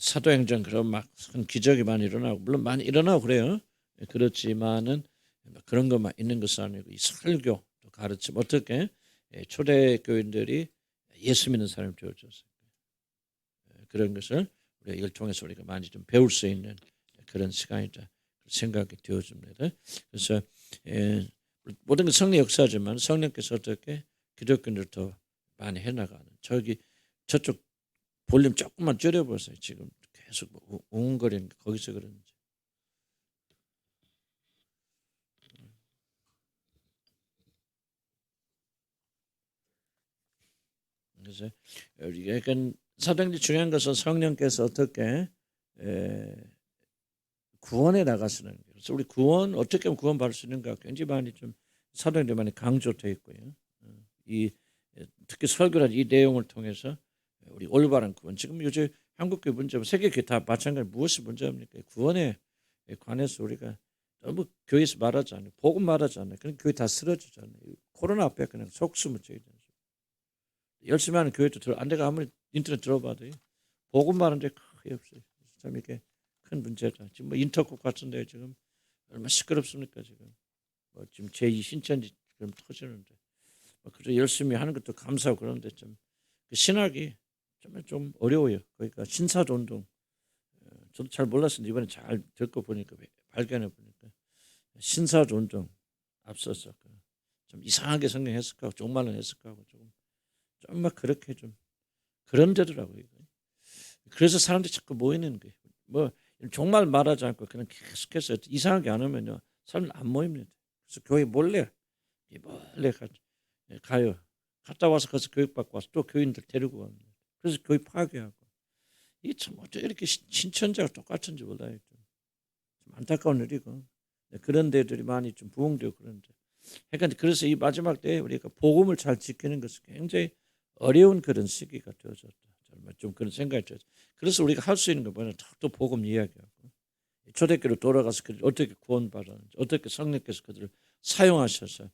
사도행전 그런 막 큰 기적이 많이 일어나고 물론 많이 일어나고 그래요. 그렇지만은 그런 것만 있는 것은 아니고 이 설교 또 가르침 어떻게 초대교인들이 예수 믿는 사람이 되어졌어요. 그런 것을 우리가 이걸 통해서 우리가 많이 좀 배울 수 있는 그런 시간이다 생각이 되어집니다. 그래서 모든 건 성령 역사지만 성령께서 어떻게 기독교인들 더 많이 해나가는 저쪽 볼륨 조금만 줄여보세요. 지금 계속 웅웅거리는 거기서 그런지. 그래서 우리가 사도행전 중요한 것은 성령께서 어떻게 구원에 나가시는 거예요. 그래서 우리 구원 어떻게 하면 구원 받을 수 있는가 굉장히 많이 좀 사도행전 많이 강조되어 있고요. 이 특히 설교란 이 내용을 통해서 우리 올바른 구원 지금 요즘 한국교회 문제 세계교회 다 마찬가지 무엇이 문제입니까? 구원에 관해서 우리가 너무 교회에서 말하지 않아요. 복음 말하지 않아요. 그럼 교회 다 쓰러지잖아요. 코로나 앞에 그냥 속수무 죄이죠. 열심히 하는 교회도 안 내가 아무리 인터넷 들어봐도 복음 말하는데 거의 없어요. 참 이게 큰 문제다. 지금 뭐 인터국 같은데 지금 얼마나 시끄럽습니까 지금. 뭐 지금 제2 신천지 지금 터지는데. 그래서 열심히 하는 것도 감사하고 그런데 좀 그 신학이 정말 좀 어려워요. 그러니까 신사도 운동 저도 잘 몰랐는데 이번에 잘 듣고 보니까 발견해 보니까 신사도 운동 앞서서 좀 이상하게 성경 해석하고 종말론 해석하고 좀 막 그렇게 좀 그런 데더라고요. 그래서 사람들이 자꾸 모이는 거예요. 뭐 종말 말하지 않고 그냥 계속해서 이상하게 안 하면요 사람 안 모입니다. 그래서 교회 몰래 가요. 갔다 와서 거기서 교육받고 와서 또 교인들 데리고 갑니다. 그래서 교회 파괴하고 이게 참 어떻게 이렇게 신천지가 똑같은지 몰라요. 좀 안타까운 일이고 그런 데들이 많이 좀 부흥되고 그런데 그러니까 그래서 이 마지막 때에 우리가 복음을 잘 지키는 것은 굉장히 어려운 그런 시기가 되어졌다. 좀 그런 생각이 들어요. 그래서 우리가 할 수 있는 거 뭐냐 또 복음 이야기하고 초대교로 돌아가서 그들 어떻게 구원받았는지 어떻게 성령께서 그들을 사용하셔서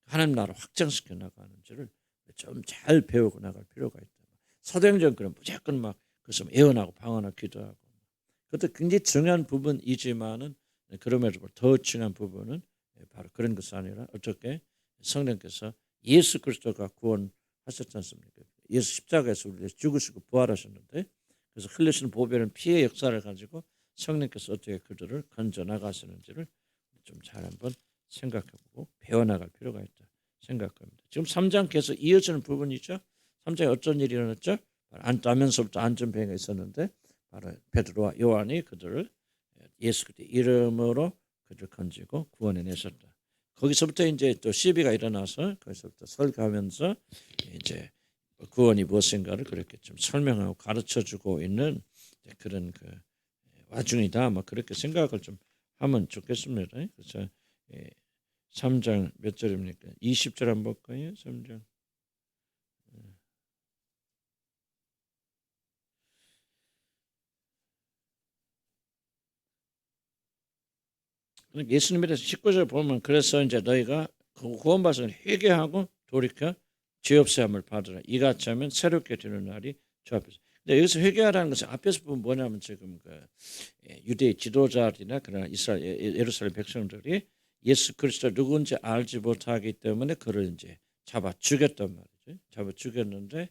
하나님 나라 확장시켜 나가는지를 좀 잘 배우고 나갈 필요가 있다. 사도행전 그런 무조건 막 그것을 예언하고 방언하고 기도하고 그것도 굉장히 중요한 부분이지만은 그럼에도 더 중요한 부분은 바로 그런 것이 아니라 어떻게 성령께서 예수 그리스도가 구원하셨지 않습니까? 예수 십자가에서 우리를 죽으시고 부활하셨는데 그래서 흘리시는 보배는 피의 역사를 가지고 성령께서 어떻게 그들을 건져 나가시는지를 좀 잘 한번 생각해보고 배워나갈 필요가 있다 생각합니다. 지금 3장 계속 이어지는 부분이죠. 3장에 어떤 일이 일어났죠? 안따면서부터 안전병이 있었는데 바로 베드로와 요한이 그들을 예수 그리스도의 이름으로 그들을 건지고 구원해내셨다. 거기서부터 이제 또 시비가 일어나서 거기서부터 설교하면서 이제 구원이 무엇인가를 그렇게 좀 설명하고 가르쳐주고 있는 그런 그 와중이다. 뭐 그렇게 생각을 좀 하면 좋겠습니다. 그래서 3장 몇 절입니까? 20절 한번 볼까요? 3장. 예수님에 대해서 19절 보면 그래서 이제 너희가 구원받은 회개하고 돌이켜 죄 없애함을 받으라. 이같이 하면 새롭게 되는 날이 저 앞에서. 근데 여기서 회개하라는 것은 앞에서 보면 뭐냐면 지금 그 유대 지도자들이나 그러나 이스라엘 예루살렘 백성들이 예수 그리스도 누군지 알지 못하기 때문에 그를 이제 잡아 죽였단 말이죠. 잡아 죽였는데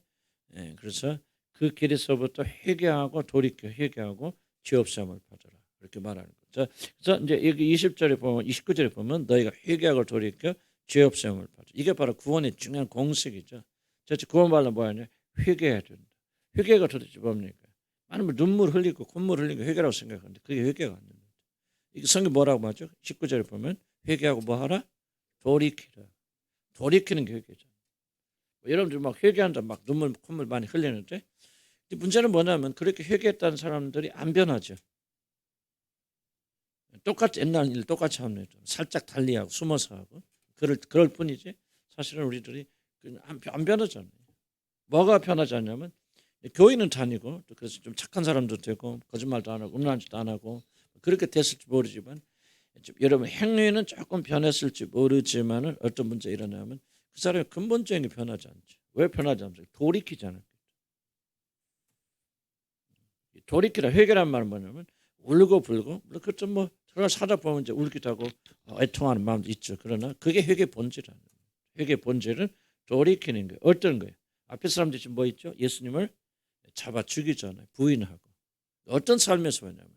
그래서 그 길에서부터 회개하고 돌이켜 회개하고 죄 없애함을 받으라. 그렇게 말하는 거죠. 그래서 이제 여기 20절에 보면 29절에 보면 너희가 회개하고 돌이켜 죄 없애함을 받으라. 이게 바로 구원의 중요한 공식이죠. 도대체 구원받으려면 뭐하냐? 회개해야 된다. 회개가 도대체 뭡니까? 많은 눈물 흘리고 콧물 흘리고 회개라고 생각하는데 그게 회개가 아닙니다. 이게 성경 뭐라고 하죠? 19절에 보면 회개하고 뭐하라? 돌이키라. 돌이키는 게 회개죠. 여러분들 막 회개한다 막 눈물 콧물 많이 흘리는데 문제는 뭐냐면 그렇게 회개했다는 사람들이 안 변하죠. 똑같이 옛날 일 똑같이 합니다. 살짝 달리하고 숨어서 하고 그럴 뿐이지 사실은 우리들이 안 변하잖아요. 뭐가 변하지 않냐면 교회는 다니고 또 그래서 좀 착한 사람도 되고 거짓말도 안 하고 음란한 짓도 안 하고 그렇게 됐을지 모르지만 여러분 행위는 조금 변했을지 모르지만은 어떤 문제 일어나면 그 사람이 근본적인 게 변하지 않죠. 왜 변하지 않죠? 돌이키지 않아요. 돌이키라 회개란 말은 뭐냐면 울고 불고 그좀 뭐 들어가 살다 보면 이제 울기도 하고 애통하는 마음도 있죠. 그러나 그게 회개 본질이라는 거예요. 회개 본질은 돌이키는 거예요. 어떤 거예요? 앞에 사람들이 지금 뭐 있죠? 예수님을 잡아 죽이잖아요. 부인하고. 어떤 삶에서 뭐냐면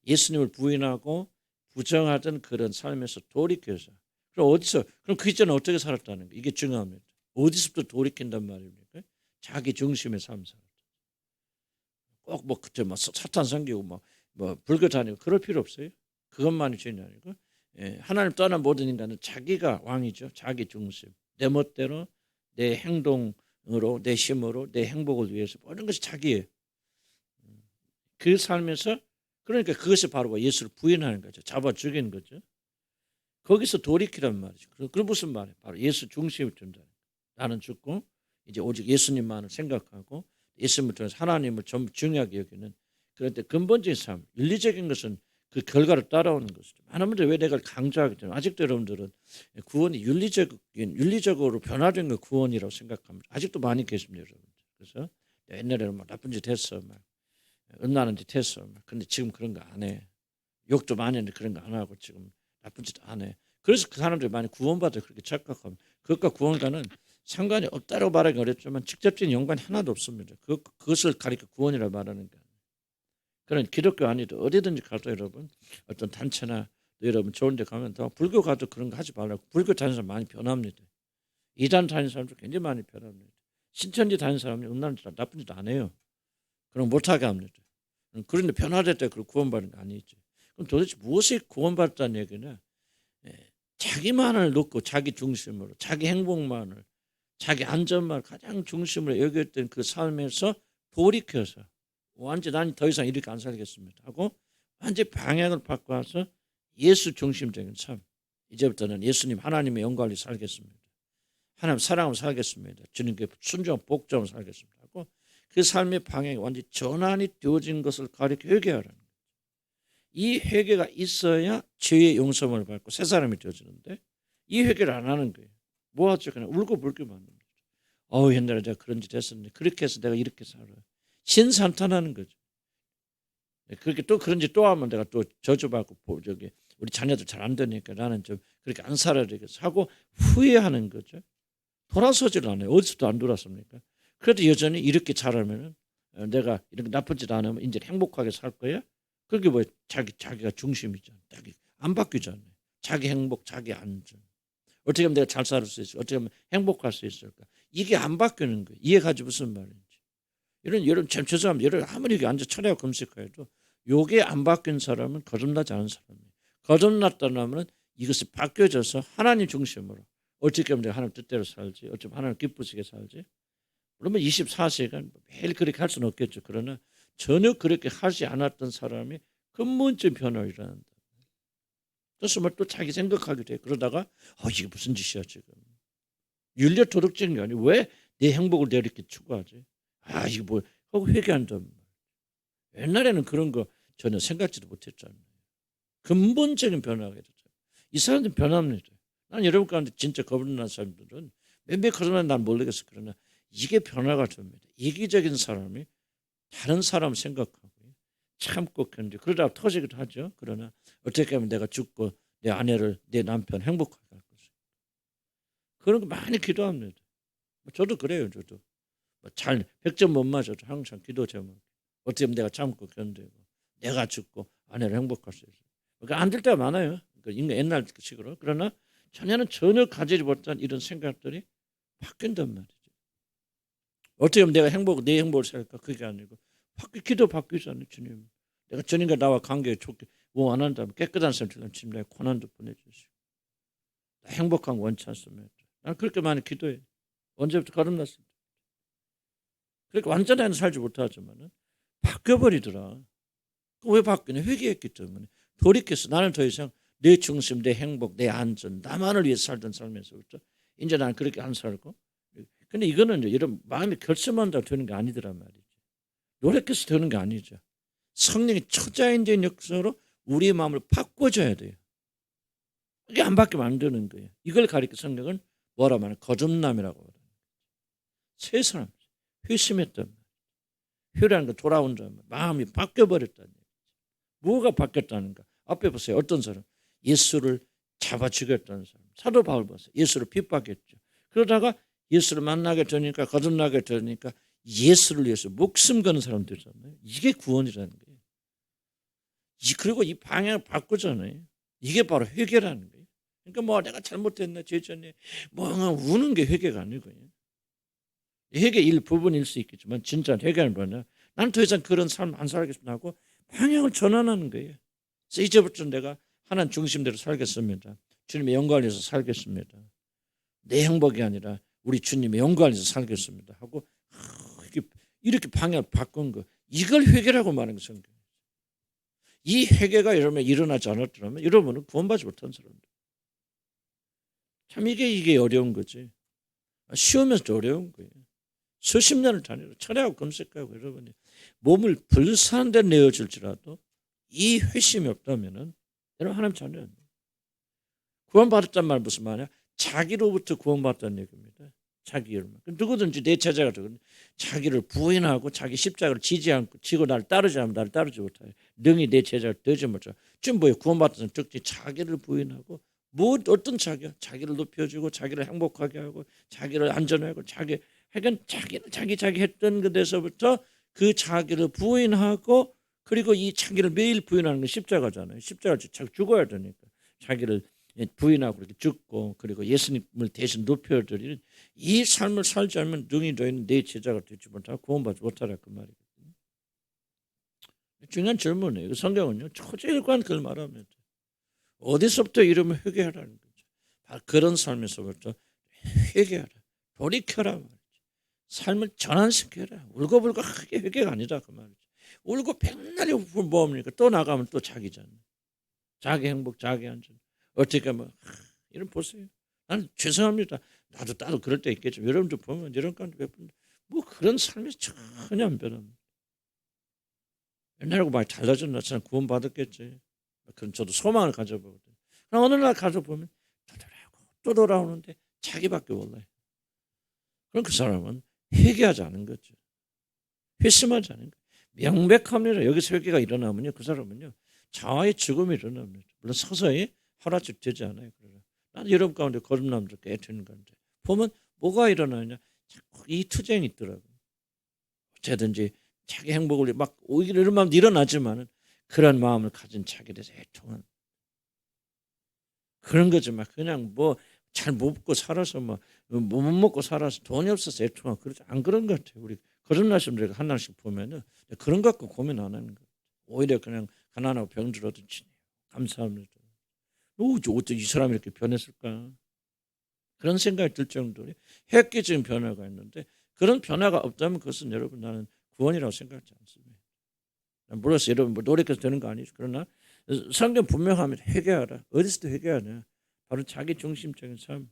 예수님을 부인하고 부정하던 그런 삶에서 돌이켜서 그럼 어디서 그럼 그 이전에 어떻게 살았다는 거 이게 중요합니다. 어디서부터 돌이킨단 말입니까? 자기 중심의 삶 살았다. 꼭 뭐 그때 뭐 사탄 섬기고 뭐 불교 다니고 그럴 필요 없어요. 그것만이 죄는 아니고 하나님 떠난 모든 인간은 자기가 왕이죠. 자기 중심. 내 멋대로 내 행동으로 내 힘으로 내 행복을 위해서 모든 것이 자기예요. 그 삶에서 그러니까 그것이 바로 예수를 부인하는 거죠. 잡아 죽이는 거죠. 거기서 돌이키란 말이죠. 그럼 무슨 말이에요? 바로 예수 중심을 둔다. 나는 죽고 이제 오직 예수님만을 생각하고 예수님을 통해서 하나님을 전부 중요하게 여기는 그런데 근본적인 삶, 윤리적인 것은 그 결과를 따라오는 것이죠. 많은 분들이 왜 내가 강조하기 때문에 아직도 여러분들은 구원이 윤리적으로 변화된 거 구원이라고 생각합니다. 아직도 많이 계십니다, 여러분. 그래서 옛날에는 막 나쁜 짓 했어, 막 음란한 짓 했어, 막 근데 지금 그런 거 안 해. 욕도 많이 했는데 그런 거 안 하고 지금 나쁜 짓 안 해. 그래서 그 사람들이 많이 구원받아 그렇게 착각합니다. 그것과 구원과는 상관이 없다고 말하기 어렵지만 직접적인 연관이 하나도 없습니다. 그것을 가리켜 구원이라고 말하는 거예요. 그런 기독교 아니도 어디든지 가도 여러분 어떤 단체나 여러분 좋은 데 가면 더 불교 가도 그런 거 하지 말라고. 불교 다니는 사람 많이 변합니다. 이단 다니는 사람도 굉장히 많이 변합니다. 신천지 다니는 사람이 음란한 짓 나쁜 짓 안 해요. 그럼 못하게 합니다. 그런데 변화됐다 그걸 구원받는 거 아니죠. 그럼 도대체 무엇이 구원받았다는 얘기냐? 자기만을 놓고 자기 중심으로 자기 행복만을 자기 안전만을 가장 중심으로 여겼던 그 삶에서 돌이켜서 완전 난 더 이상 이렇게 안 살겠습니다 하고 완전 방향을 바꿔서 예수 중심적인 삶. 이제부터는 예수님 하나님의 영광을 살겠습니다. 하나님 사랑으로 살겠습니다. 주님께 순종 복종으로 살겠습니다 하고 그 삶의 방향이 완전히 전환이 되어진 것을 가리켜 회개하라는 거예요. 이 회개가 있어야 죄의 용서를 받고 새 사람이 되어지는데 이 회개를 안 하는 거예요. 뭐 하죠? 그냥 울고 불고만 합니다. 옛날에 내가 그런 짓 했었는데 그렇게 해서 내가 이렇게 살아요. 신산탄하는 거죠. 그렇게 또 그런 짓 또 하면 내가 또 저주받고 우리 자녀들 잘 안 되니까 나는 좀 그렇게 안 살아야 되겠어 하고 후회하는 거죠. 돌아서질 않아요. 어디서도 안 돌아섭니까? 그래도 여전히 이렇게 잘하면 내가 이렇게 나쁜 짓 안 하면 이제 행복하게 살 거야? 그게 뭐 자기가 중심이잖아. 안 바뀌잖아요. 자기 행복, 자기 안전. 어떻게 하면 내가 잘 살 수 있을까? 어떻게 하면 행복할 수 있을까? 이게 안 바뀌는 거예요. 이해가지 무슨 말인지. 여러분 참 죄송합니다. 여러분 아무리 여기 앉아 철야 검색해도 요게 안 바뀐 사람은 거듭나지 않은 사람이에요. 거듭났다는 하면 이것이 바뀌어져서 하나님 중심으로 어떻게 하면 내가 하나님 뜻대로 살지? 어쩌면 하나님 기쁘시게 살지? 그러면 24시간 매일 그렇게 할 수는 없겠죠. 그러나 전혀 그렇게 하지 않았던 사람이 근본적인 변화를 일어난다. 또 자기 생각하기도 해. 그러다가 이게 무슨 짓이야 지금. 윤리적 도덕적인 게 아니고 왜 내 행복을 내가 이렇게 추구하지? 이게 뭐 하고 회개한단 말이야. 옛날에는 그런 거 전혀 생각지도 못했잖아요. 근본적인 변화가 있었죠. 이 사람들은 변합니다. 난 여러분 가운데 진짜 거듭난 사람들은 몇몇 거듭난 난 모르겠어. 그러나 이게 변화가 됩니다. 이기적인 사람이 다른 사람 생각하고 참고 견디 그러다가 터지기도 하죠. 그러나 어떻게 하면 내가 죽고 내 아내를 내 남편 행복하게 할 것인가. 그런 거 많이 기도합니다. 저도 그래요. 저도 잘 100점 못 맞아도 항상 기도 제목 어떻게 하면 내가 참고 견디고 내가 죽고 아내를 행복할 수 있어요. 그러니까 안 될 때가 많아요. 그러니까 옛날 식으로. 그러나 전혀 가지지 못한 이런 생각들이 바뀐단 말이죠. 어떻게 하면 내가 내 행복을 살까? 그게 아니고 기도 바뀌잖아요. 주님. 내가 주님과 나와 관계 좋게 원한다면 깨끗한 삶을 주님 나의 고난도 보내주시고 행복한 거 원치 않습니다. 난 그렇게 많이 기도해요. 언제부터 거듭났습니다. 그러니까 완전히 살지 못하지만 바뀌어버리더라. 왜 바뀌냐? 회개했기 때문에. 돌이켜서 나는 더 이상 내 중심, 내 행복, 내 안전, 나만을 위해서 살던 삶에서부터 이제 나는 그렇게 안 살고. 근데 이거는 이런 마음이 결심한다고 되는 게 아니더란 말이죠. 노력해서 되는 게 아니죠. 성령의 초자연적인 역사로 우리의 마음을 바꿔줘야 돼요. 이게 안 바뀌면 안 되는 거예요. 이걸 가리켜 성경은 뭐라 말하는 거듭남이라고 말해요. 새 사람, 회심했단 말이에요. 회개하는 거 돌아온다면 마음이 바뀌어버렸다는 얘기죠. 뭐가 바뀌었다는가? 앞에 보세요. 어떤 사람? 예수를 잡아 죽였다는 사람. 사도 바울 보세요. 예수를 핍박했죠. 그러다가 예수를 만나게 되니까 거듭나게 되니까 예수를 위해서 목숨 거는 사람들이잖아요. 이게 구원이라는 거예요. 그리고 이 방향을 바꾸잖아요. 이게 바로 회개라는 거예요. 그러니까 뭐 내가 잘못했네, 죄졌네, 뭐 우는 게 회개가 아니고요. 회개 일부분일 수 있겠지만 진짜 회개는 뭐냐? 난 더 이상 그런 삶 안 살겠습니다 하고 방향을 전환하는 거예요. 그래서 이제부터 내가 하나님 중심대로 살겠습니다. 주님의 영광을 위해서 살겠습니다. 내 행복이 아니라 우리 주님의 영광을 위해서 살겠습니다 하고 이렇게 방향을 바꾼 거, 이걸 회개라고 말하는 것은 이 회개가 여러분 일어나지 않았더라면 여러분은 구원받지 못한 사람들. 참 이게 어려운 거지. 쉬우면서도 어려운 거예요. 수십 년을 다니고 철회하고 검색하고 여러분이 몸을 불사한 데 내어줄지라도 이 회심이 없다면은 여러분 하나님 자녀예요. 구원받았단 말 무슨 말이야? 자기로부터 구원받았다는 얘기입니다. 자기 열망. 누구든지 내 제자가 되거든요. 자기를 부인하고 자기 십자가를 지지 않고 지고 나를 따르지 않으면 나를 따르지 못하여 능히 내 제자가 되지 못하여. 지금 뭐예요? 구원받았던 특징 자기를 부인하고 뭐 어떤 자기를 높여주고 자기를 행복하게 하고 자기를 안전하고 자기 자기 했던 것에서부터 그 자기를 부인하고 그리고 이 자기를 매일 부인하는 건 십자가잖아요. 십자가를 죽어야 되니까 자기를 부인하고 그렇게 죽고 그리고 예수님을 대신 높여드리는 이 삶을 살지 않으면 능히 너희는 내 제자가 되지 못하고 구원받지 못하라 그 말이거든요. 중요한 질문이에요. 성경은요 초지일관 그걸 말합니다. 어디서부터 이러면 회개하라는 거죠. 바로 그런 삶에서부터 회개하라, 돌이켜라 말이죠. 삶을 전환시켜라. 울고불고 크게 회개가 아니다 그 말이죠. 울고 백날이 모험이니까 또 나가면 또 자기잖아요. 자기 행복, 자기 안전. 어떻게 하면 이런 보세요. 나는 죄송합니다. 나도 그럴 때 있겠죠. 여러분도 보면 이런 가운데 몇 분 뭐 그런 삶이 전혀 안 변합니다. 옛날하고 많이 달라졌나? 저는 구원받았겠지. 그런 저도 소망을 가져보거든요. 어느 날 가져보면 또 돌아오는데 자기밖에 몰라요. 그럼 그 사람은 회개하지 않은 거죠. 회심하지 않은 거예요. 명백합니다. 여기서 회개가 일어나면요, 그 사람은요 자아의 죽음이 일어납니다. 물론 서서히 하루아침 되지 않아요. 그러나 나는 여러분 가운데 거듭남도 깨트리는 건데 보면 뭐가 일어나냐? 자꾸 이 투쟁이 있더라고요. 어쨌든지 자기 행복을 막 오히려 이런 마음도 일어나지만은 그런 마음을 가진 자기에 대해서 애통한 그런 거지. 막 그냥 뭐 잘 못 먹고 살아서 막 못 먹고 살아서 돈이 없어서 애통하고 그러지 안 그런 것 같아요. 우리 거듭나신 분들 하나씩 보면은 그런 것 갖고 고민 안 하는 거예요. 오히려 그냥 가난하고 병들어도 감사합니다. 어떻게 이 사람이 이렇게 변했을까? 그런 생각이 들 정도로 획기적인 변화가 있는데 그런 변화가 없다면 그것은 여러분 나는 구원이라고 생각하지 않습니다. 물론 여러분 뭐 노력해서 되는 거 아니죠. 그러나 성경 분명하면 회개하라. 어디서 또 회개하냐? 바로 자기 중심적인 삶,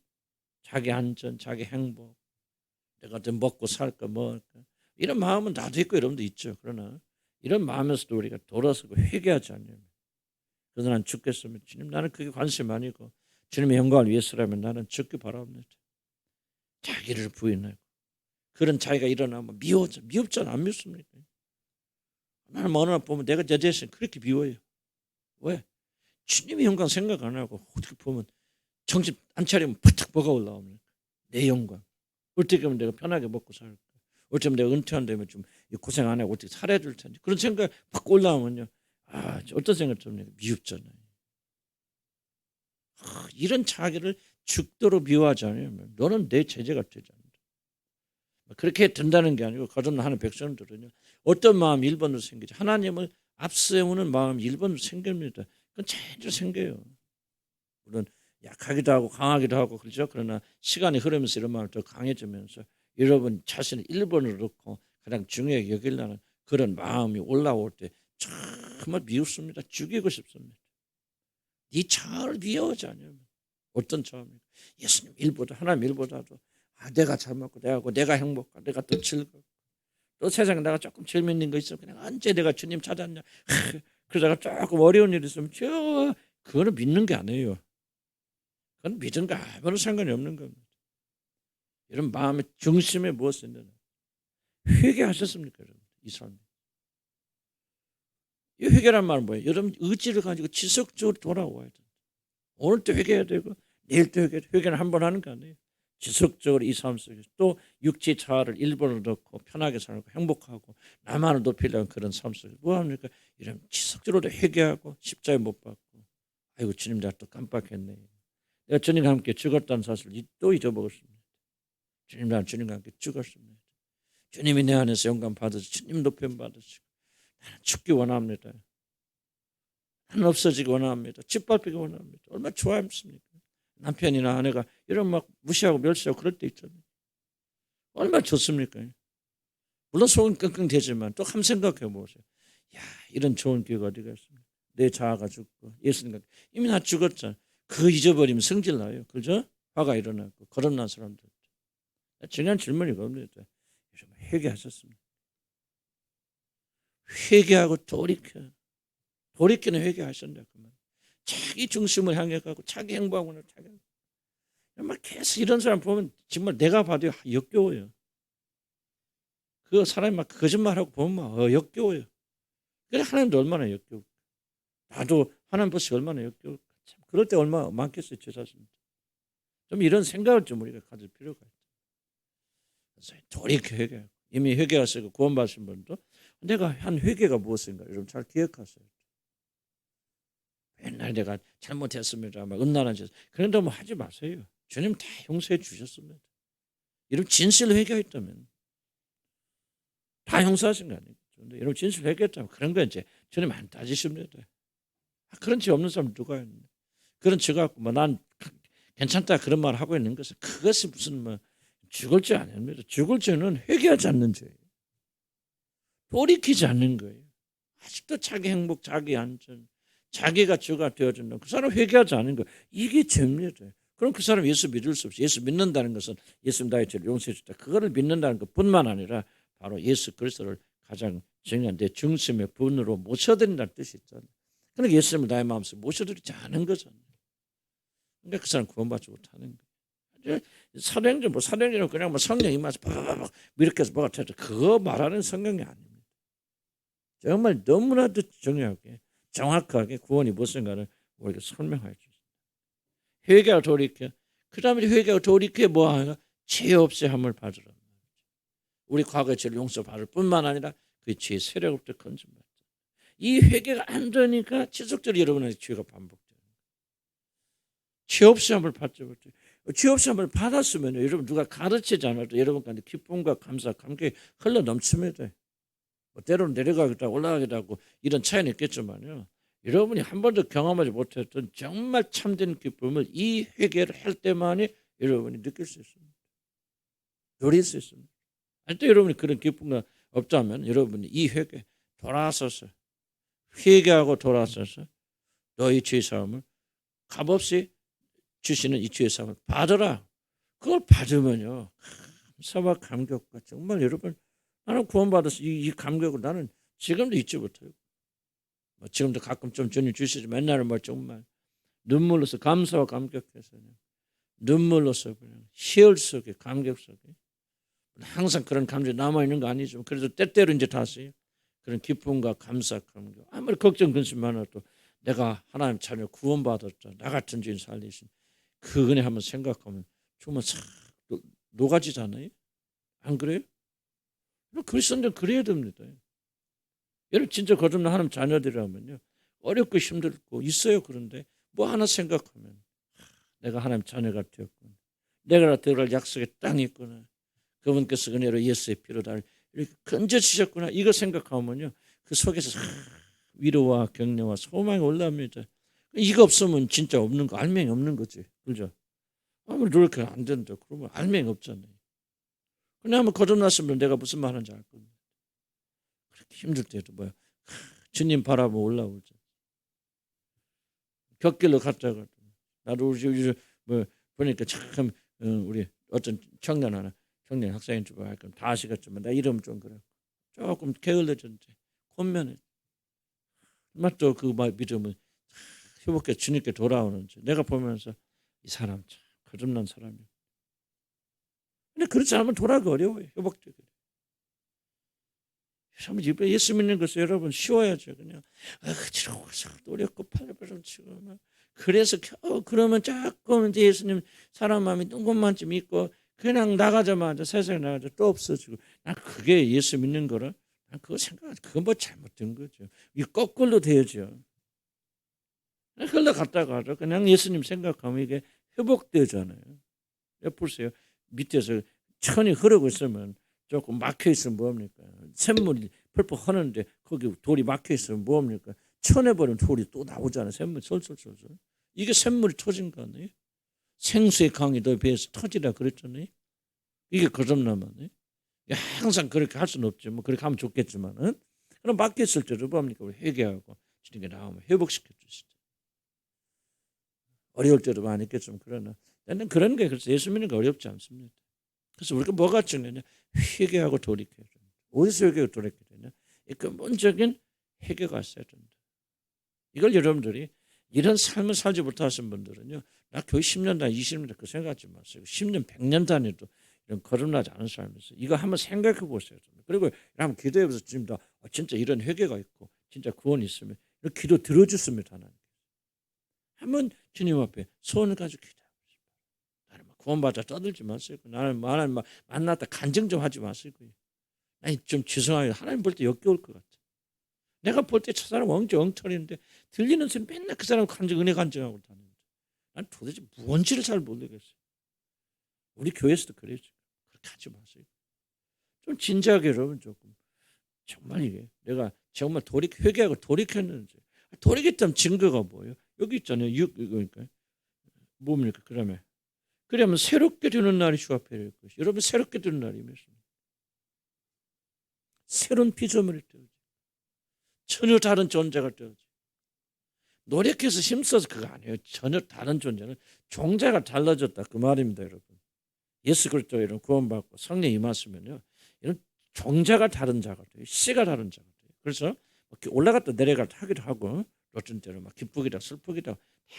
자기 안전, 자기 행복, 내가 좀 먹고 살까 먹을까 이런 마음은 나도 있고 여러분도 있죠. 그러나 이런 마음에서도 우리가 돌아서고 회개하지 않으면 그래서 난 죽겠습니다. 주님 나는 그게 관심 아니고 주님의 영광을 위해서라면 나는 죽기 바랍니다. 자기를 부인하고 그런 자기가 일어나면 미웠잖아. 안 미웠습니까? 나는 어느 날 보면 내가 내 자신 그렇게 미워요. 왜? 주님의 영광 생각 안 하고 어떻게 보면 정신 안 차리면 푸탁 뭐가 올라옵니까? 내 영광. 어떻게 하면 내가 편하게 먹고 살까? 어떻게 하면 내가 은퇴한 다음에 좀 고생 안 하고 어떻게 살아야 될 텐데 그런 생각 팍 올라오면요. 어떤 생각 듭니까? 미흡잖아요. 이런 자기를 죽도록 미워하지 않으면 너는 내 제자가 되지 않는다. 그렇게 된다는 게 아니고 거듭나는 백성들은요. 어떤 마음 1번으로 생기죠. 하나님을 앞세우는 마음 1번으로 생깁니다. 그건 제대로 생겨요. 물론 약하기도 하고 강하기도 하고 그렇죠. 그러나 시간이 흐르면서 이런 마음이 더 강해지면서 여러분 자신을 1번으로 놓고 가장 중요하게 여기려는 그런 마음이 올라올 때 정말 미웠습니다. 죽이고 싶습니다. 네 자아를 미워하지 않으면 어떤 자아입니까? 예수님 일보다 하나님 일보다도 내가 잘 먹고 내가 행복하고 내가 더 즐겁고 또 세상에 내가 조금 재밌는 거 있으면 그냥 언제 내가 주님 찾았냐 그러다가 조금 어려운 일이 있으면 그거는 믿는 게 아니에요. 그건 믿은 거 아무런 상관이 없는 겁니다. 이런 마음의 중심에 무엇이 있느냐 회개하셨습니까? 여러분? 이 삶이. 이 회개란 말은 뭐예요? 여러분 의지를 가지고 지속적으로 돌아와야 돼. 오늘도 회개해야 되고 내일도 회개해야 돼. 회개는 한 번 하는 거 아니에요. 지속적으로 이 삶 속에서 또 육체 자아를 일본으로 넣고 편하게 살고 행복하고 나만을 높이려는 그런 삶 속에서 뭐합니까? 이런 지속적으로 회개하고 십자가에 못 박고 아이고 주님 내가 또 깜빡했네. 내가 주님과 함께 죽었다는 사실을 또 잊어먹었습니다. 주님과 함께 죽었습니다. 주님이 내 안에서 영감 받으시고 주님 높임 받으시고 나는 죽기 원합니다. 나는 없어지기 원합니다. 짓밟히기 원합니다. 얼마나 좋아했습니까? 남편이나 아내가 이런 막 무시하고 멸시하고 그럴 때 있잖아요. 얼마나 좋습니까? 물론 속은 끙끙대지만 또 한번 생각해 보세요. 야, 이런 좋은 기회가 어디가 있습니까? 내 자아가 죽고 예수님과 이미 나 죽었잖아. 그 잊어버리면 성질 나요. 그죠? 화가 일어나고 거듭난 사람들. 중요한 질문이 겁니다. 회개하셨습니다. 회개하고 돌이키는 회개하셨냐 그 말. 자기 중심을 향해 가고 자기 행복하고 자기 막 계속 이런 사람 보면 정말 내가 봐도 역겨워요. 그 사람이 막 거짓말하고 보면 막 역겨워요. 그래 하나님도 얼마나 역겨워. 나도 하나님 보시 얼마나 역겨워. 참 그럴 때 얼마나 많겠어요 제 자신. 좀 이런 생각을 좀 우리가 가질 필요가 있다. 그래서 돌이켜 회개. 이미 회개하시고 구원받으신 분도 내가 한 회개가 무엇인가 여러분 잘 기억하세요. 옛날 내가 잘못했습니다. 막 음란한 짓 그런 데 뭐 하지 마세요. 주님 다 용서해 주셨습니다. 여러분 진실 회개했다면 다 용서하신 거 아니에요. 근데 여러분 진실 회개했다면 그런 거 이제 주님 안 따지십니다. 그런 죄 없는 사람 누가 있는데 그런 죄 갖고 뭐 난 괜찮다 그런 말 하고 있는 것은 그것이 무슨 뭐 죽을 죄 아닙니다. 죽을 죄는 회개하지 않는 죄예요. 돌이키지 않는 거예요. 아직도 자기 행복, 자기 안전, 자기가 주가 되어준다. 그 사람 회개하지 않는 거 이게 죄입니다. 그럼 그 사람 예수 믿을 수 없어요. 예수 믿는다는 것은 예수 나의 죄를 용서해 주다. 그거를 믿는다는 것뿐만 아니라 바로 예수 그리스도를 가장 중요한 내 중심의 분으로 모셔드린다는 뜻이 있잖아요. 그러니까 예수님을 나의 마음속에 모셔드리지 않은 거잖아요. 그러니까 그 사람 구원받지 못하는 거예요. 사도행전 뭐 사도행전은 그냥 뭐 성령 임하서 막 이렇게 해서 뭐가 되죠. 그거 말하는 성경이 아닙니다. 정말 너무나도 중요하게 정확하게 구원이 무엇인가를 우리가 설명해 주십니다. 회개하고 돌이켜. 그 다음에 회개하고 돌이켜 뭐하냐? 죄 없애함을 받으라. 우리 과거의 죄를 용서받을 뿐만 아니라 그 죄의 세력부터 건진받다. 이 회개가 안 되니까 지속적으로 여러분의 죄가 반복돼요. 죄 없애함을 받죠. 죄 없애함을 받았으면 여러분 누가 가르치지 않아도 여러분 가운데 기쁨과 감사, 감격이 흘러 넘칩니다. 뭐 때로는 내려가기도 하고 올라가기도 하고 이런 차이는 있겠지만요. 여러분이 한 번도 경험하지 못했던 정말 참된 기쁨을 이 회개를 할 때만이 여러분이 느낄 수 있습니다. 누릴 수 있습니다. 또 여러분이 그런 기쁨이 없다면 여러분이 이 회개 돌아서서 회개하고 돌아서서 너희 죄사함을 값없이 주시는 이 죄사함을 받으라. 그걸 받으면요. 감사와 감격과 정말 여러분 나는 구원받아서 이 감격을 나는 지금도 잊지 못해요. 뭐 지금도 가끔 좀 주님 주시지 맨날은 뭐 정말 눈물로서 감사와 감격해서 눈물로서 그냥 희열 속에 감격 속에 항상 그런 감정이 남아있는 거 아니지만 그래도 때때로 이제 다시 그런 기쁨과 감사 감격 아무리 걱정 근심 많아도 내가 하나님 자녀 구원받았다 나 같은 죄인 살리신 그 은혜 한번 생각하면 정말 싹 녹아지잖아요. 안 그래요? 그리스도인들 그래야 됩니다. 여러분 진짜 거듭난 하나님 자녀들이라면요. 어렵고 힘들고 있어요. 그런데 뭐 하나 생각하면 내가 하나님 자녀가 되었구나. 내가 들어갈 약속의 땅이 있구나. 그분께서 은혜로 예수의 피로 나를 이렇게 건져주셨구나. 이거 생각하면요. 그 속에서 위로와 격려와 소망이 올라옵니다. 이거 없으면 진짜 없는 거 알맹이 없는 거지. 그죠? 아무리 노력해도 안 된다. 그러면 알맹이 없잖아요. 근데 한번 거듭났으면 내가 무슨 말 하는지 알 겁니다. 그렇게 힘들 때도 뭐야. 주님 바라보고 올라오죠. 곁길로 갔다가 나도 우리 뭐 보니까 참 우리 어떤 청년 학생인 줄 알고 다 아시겠지만 나 이름 좀 그래. 조금 게을러졌는데 곤면에 맞죠. 그 믿음은 회복해 주님께 돌아오는지 내가 보면서 이 사람 참 거듭난 사람이야. 근데 그렇지 않으면 돌아가기 어려워요. 회복되기. 참 예수 믿는 것은 여러분 쉬워야죠. 그냥 억지로 노력고 팔려버려 치고 막. 그래서 그러면 조금 이제 예수님 사람 마음이 뚱것만쯤 있고 그냥 나가자마자 세상에 나가자 또 없어지고. 난 그게 예수 믿는 거라. 난 그거 생각. 그건 뭐 잘못된 거죠. 이게 거꾸로 되죠. 흘러갔다가 그냥 예수님 생각하면 이게 회복되잖아요. 보세요. 밑에서 천이 흐르고 있으면 조금 막혀 있으면 뭐합니까? 샘물이 펄펄 흐르는데 거기 돌이 막혀 있으면 뭐합니까? 쳐내버리면 돌이 또 나오잖아요. 샘물이 솔솔솔솔. 이게 샘물이 터진 거 아니에요? 생수의 강이 너에 비해서 터지라 그랬잖아요. 이게 거듭나면 항상 그렇게 할 수는 없죠. 뭐 그렇게 하면 좋겠지만은 그럼 막혀 있을 때도 뭐합니까? 회개하고 이런 게 나오면 회복시켜 주시죠. 어려울 때도 많이 있겠지만 그러나 나는 그런 게 그래서 예수 믿는 게 어렵지 않습니다. 그래서 우리가 뭐가 중요하냐? 회개하고 돌이켜야 된다. 어디서 회개하고 돌이켜야 되냐? 이 근본적인 회개가 있어야 된다. 이걸 여러분들이 이런 삶을 살지 못하신 분들은요. 나 교회 10년 단, 20년 단 그 생각하지 마세요. 10년, 100년 단위도 이런 거듭나지 않은 삶에서 이거 한번 생각해 보세요. 그리고 한번 기도해 보세요. 지금 다 진짜 이런 회개가 있고 진짜 구원이 있으면 이런 기도 들어주십니다. 하나님. 한번 주님 앞에 소원을 가지고 기도하고 나는 구원받아 떠들지 마세요. 나는 하나님 만났다 간증 좀 하지 마세요. 아니 좀 죄송해요. 하나님 볼 때 역겨울 것 같아. 내가 볼 때 저 사람 엉터리인데 들리는 소리 맨날 그 사람 간증 은혜 간증하고 다니는데 난 도대체 뭔지를 잘 모르겠어요. 우리 교회에서도 그래요. 그렇게 하지 마세요. 좀 진지하게 여러분 조금 정말 이게 내가 정말 회개하고 돌이켰는지 돌이켰다면 증거가 뭐예요? 여기 있잖아요. 그러니까 뭡니까? 그러면 새롭게 되는 날이 주 앞에 일 것이. 여러분 새롭게 되는 날이 몇입니까? 새로운 피조물이 되어지. 전혀 다른 존재가 되어지. 노력해서 힘써서 그거 아니에요. 전혀 다른 존재는 종자가 달라졌다 그 말입니다, 여러분. 예수 그리스도 이런 구원받고 성령 임하시면요, 이런 종자가 다른 자가 돼요. 씨가 다른 자가 돼요. 그래서 올라갔다 내려갔다 하기도 하고 어떤 때는 막 기쁘기도 슬프기도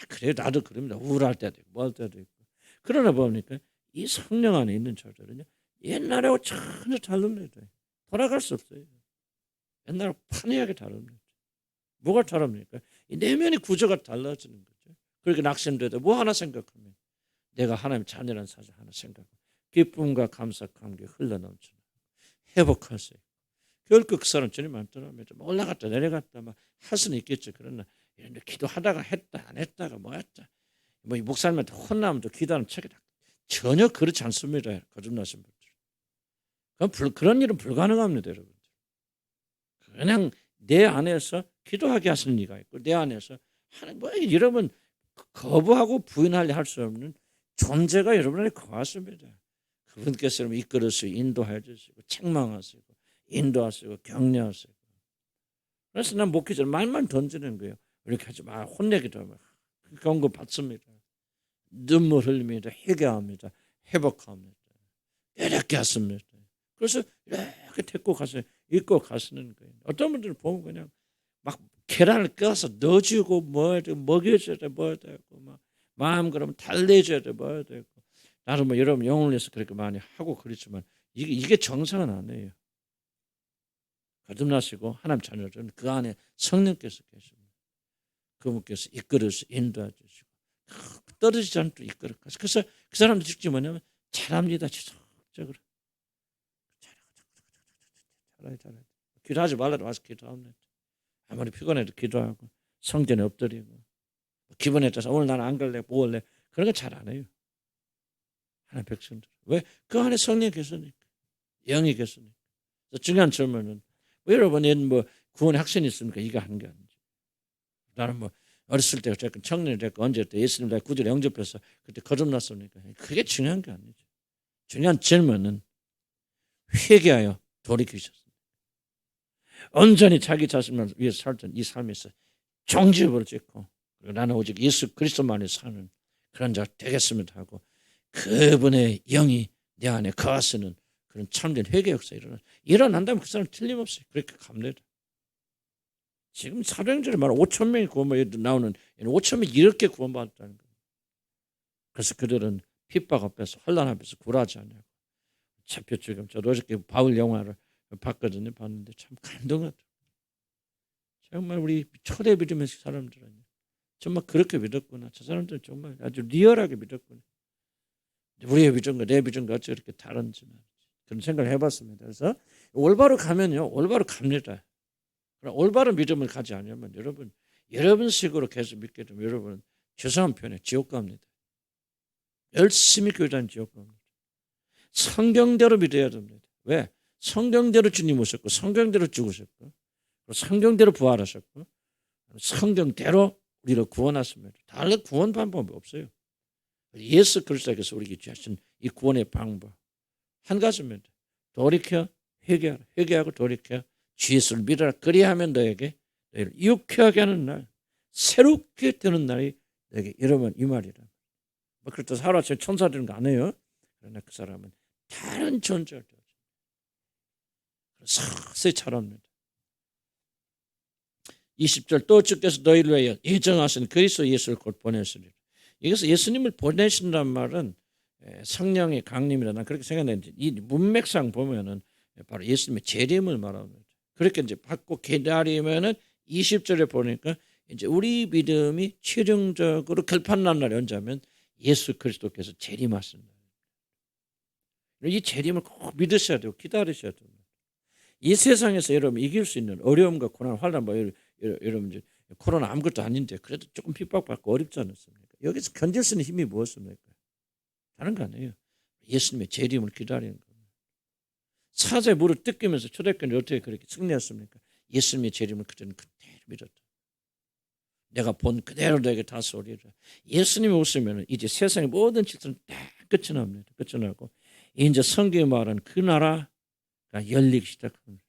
그래요. 나도 그럽니다. 우울할 때도 있고 뭐 할 때도 있고. 그러나 보니까 이 성령 안에 있는 자들은요, 옛날하고 전혀 다릅니다. 돌아갈 수 없어요. 옛날하고 판이하게 다릅니다. 뭐가 다릅니까? 이 내면의 구조가 달라지는 거죠. 그렇게 낙심돼도 뭐 하나 생각하면 내가 하나님 자녀라는 사실 하나 생각하고 기쁨과 감사 감격이 흘러넘치는 회복할 수 있고 결국 그 사람 주님 마음대로 올라갔다 내려갔다 막 할 수는 있겠죠. 그러나 이런데 기도하다가 했다 안 했다가 뭐 했다 뭐 목사님한테 혼나면 또 기도하는 책이다. 전혀 그렇지 않습니다. 거듭나신 분들. 그런 일은 불가능합니다. 여러분. 그냥 내 안에서 기도하게 하시는 이가 있고 내 안에서 하나님 뭐 여러분 거부하고 부인하려 할 수 없는 존재가 여러분 안에 거하십니다. 그분께서 여러분 이끌으시고 인도해 주시고 책망하시고 인도하시고 격려하시고. 그래서 난 목회자는 말만 던지는 거예요. 이렇게 하지 마. 혼내기도 하면 그런 거 받습니다. 눈물 흘립니다. 회개합니다. 회복합니다. 이렇게 하십니다. 그래서 이렇게 데리고 가서 입고 가시는 거예요. 어떤 분들은 보면 그냥 막 계란을 껴서 넣어주고 먹여줘야 돼, 뭐 되고 막 마음 그러면 달래줘야 돼, 뭐 되고. 나는 뭐 여러분 영혼을 위해서 그렇게 많이 하고 그렇지만 이게 정상은 아니에요. 거듭나시고 하나님 자녀들은 그 안에 성령께서 계십니다. 그분께서 이끌어서 인도해 주시고 떨어지지 않도록 이끌어 가시고. 그래서 그 사람들 특징이 뭐냐면 잘합니다. 지속적으로. 잘해. 기도하지 말라도 와서 기도합니다. 아무리 피곤해도 기도하고 성전에 엎드리고 기분에 따라서 오늘 나는 안 갈래 뭐 할래 그런 거 잘 안 해요. 하나님 백성들. 왜? 그 안에 성령이 계시니까. 영이 계시니까. 중요한 질문은 여러분은 뭐 구원의 확신이 있습니까? 이거 하는 게 아니죠. 나는 뭐 어렸을 때 어쨌든 청년이 됐고 언제 때 예수님 날 구주를 영접해서 그때 거듭났습니까? 그게 중요한 게 아니죠. 중요한 질문은 회개하여 돌이키셨습니다. 온전히 자기 자신을 위해서 살던 이 삶에서 종지부를 찍고 나는 오직 예수 그리스도만이 사는 그런 자 되겠습니다 하고 그분의 영이 내 안에 거하시는 그런 참된 회개 역사 일어난다면 그 사람 틀림없이 그렇게 갑니다. 지금 사도행전에 말하는 5천 명이 구원받아 나오는 5천 명이 이렇게 구원받았다는 거예요. 그래서 그들은 핍박 앞에서 환난 앞에서 굴하지 않냐고. 잡혀 죽음. 저도 어저께 바울 영화를 봤거든요. 봤는데 참 감동하더라고요. 정말 우리 초대 믿음의 사람들은 정말 그렇게 믿었구나. 저 사람들은 정말 아주 리얼하게 믿었구나. 우리의 믿음과 내 믿음과 어찌 이렇게 다른지 그런 생각을 해봤습니다. 그래서 올바로 가면요, 올바로 갑니다. 그럼 올바른 믿음을 가지 않으면 여러분 식으로 계속 믿게 되면 여러분은 죄송한 표현에 지옥 갑니다. 열심히 교회 다니면 지옥 갑니다. 성경대로 믿어야 됩니다. 왜? 성경대로 주님 오셨고 성경대로 죽으셨고 성경대로 부활하셨고 성경대로 우리를 구원하십니다. 다른 구원 방법이 없어요. 예수 그리스도께서 우리에게 주신 이 구원의 방법 한 가지입니다. 돌이켜 회개하라. 회개하고 돌이켜 주 예수를 믿어라. 그리하면 너희를 유쾌하게 하는 날, 새롭게 되는 날이 너에게 이러면 이 말이라. 그렇다고 하루아침에 천사 되는 거 아니에요. 그러나 그 사람은 다른 존재가 되어요. 서서히 자랍니다. 20절 또 주께서 너희를 위하여 예정하신 그리스도 예수를 곧 보내시리라. 여기서 예수님을 보내신다는 말은 성령의 강림이라 난 그렇게 생각했는데 이 문맥상 보면은 바로 예수님의 재림을 말합니다. 그렇게 이제 받고 기다리면은 20절에 보니까 이제 우리 믿음이 최종적으로 결판난 날이 언제냐면 예수 그리스도께서 재림하신다. 이 재림을 꼭 믿으셔야 되고 기다리셔야 됩니다. 이 세상에서 여러분 이길 수 있는 어려움과 고난, 환난 여러분 이제 코로나 아무것도 아닌데 그래도 조금 핍박받고 어렵지 않습니까? 여기서 견딜 수 있는 힘이 무엇입니까? 다른 거 아니에요. 예수님의 재림을 기다리는 겁니다. 사자의 물을 뜯기면서 초대교회는 어떻게 그렇게 승리했습니까? 예수님의 재림을 그때는 그대로 믿었다. 내가 본 그대로 너에게 다스리리라. 예수님이 오시면 이제 세상의 모든 질서는 다 끝이 납니다. 끝이 나고 이제 성경이 말하는 그 나라가 열리기 시작합니다.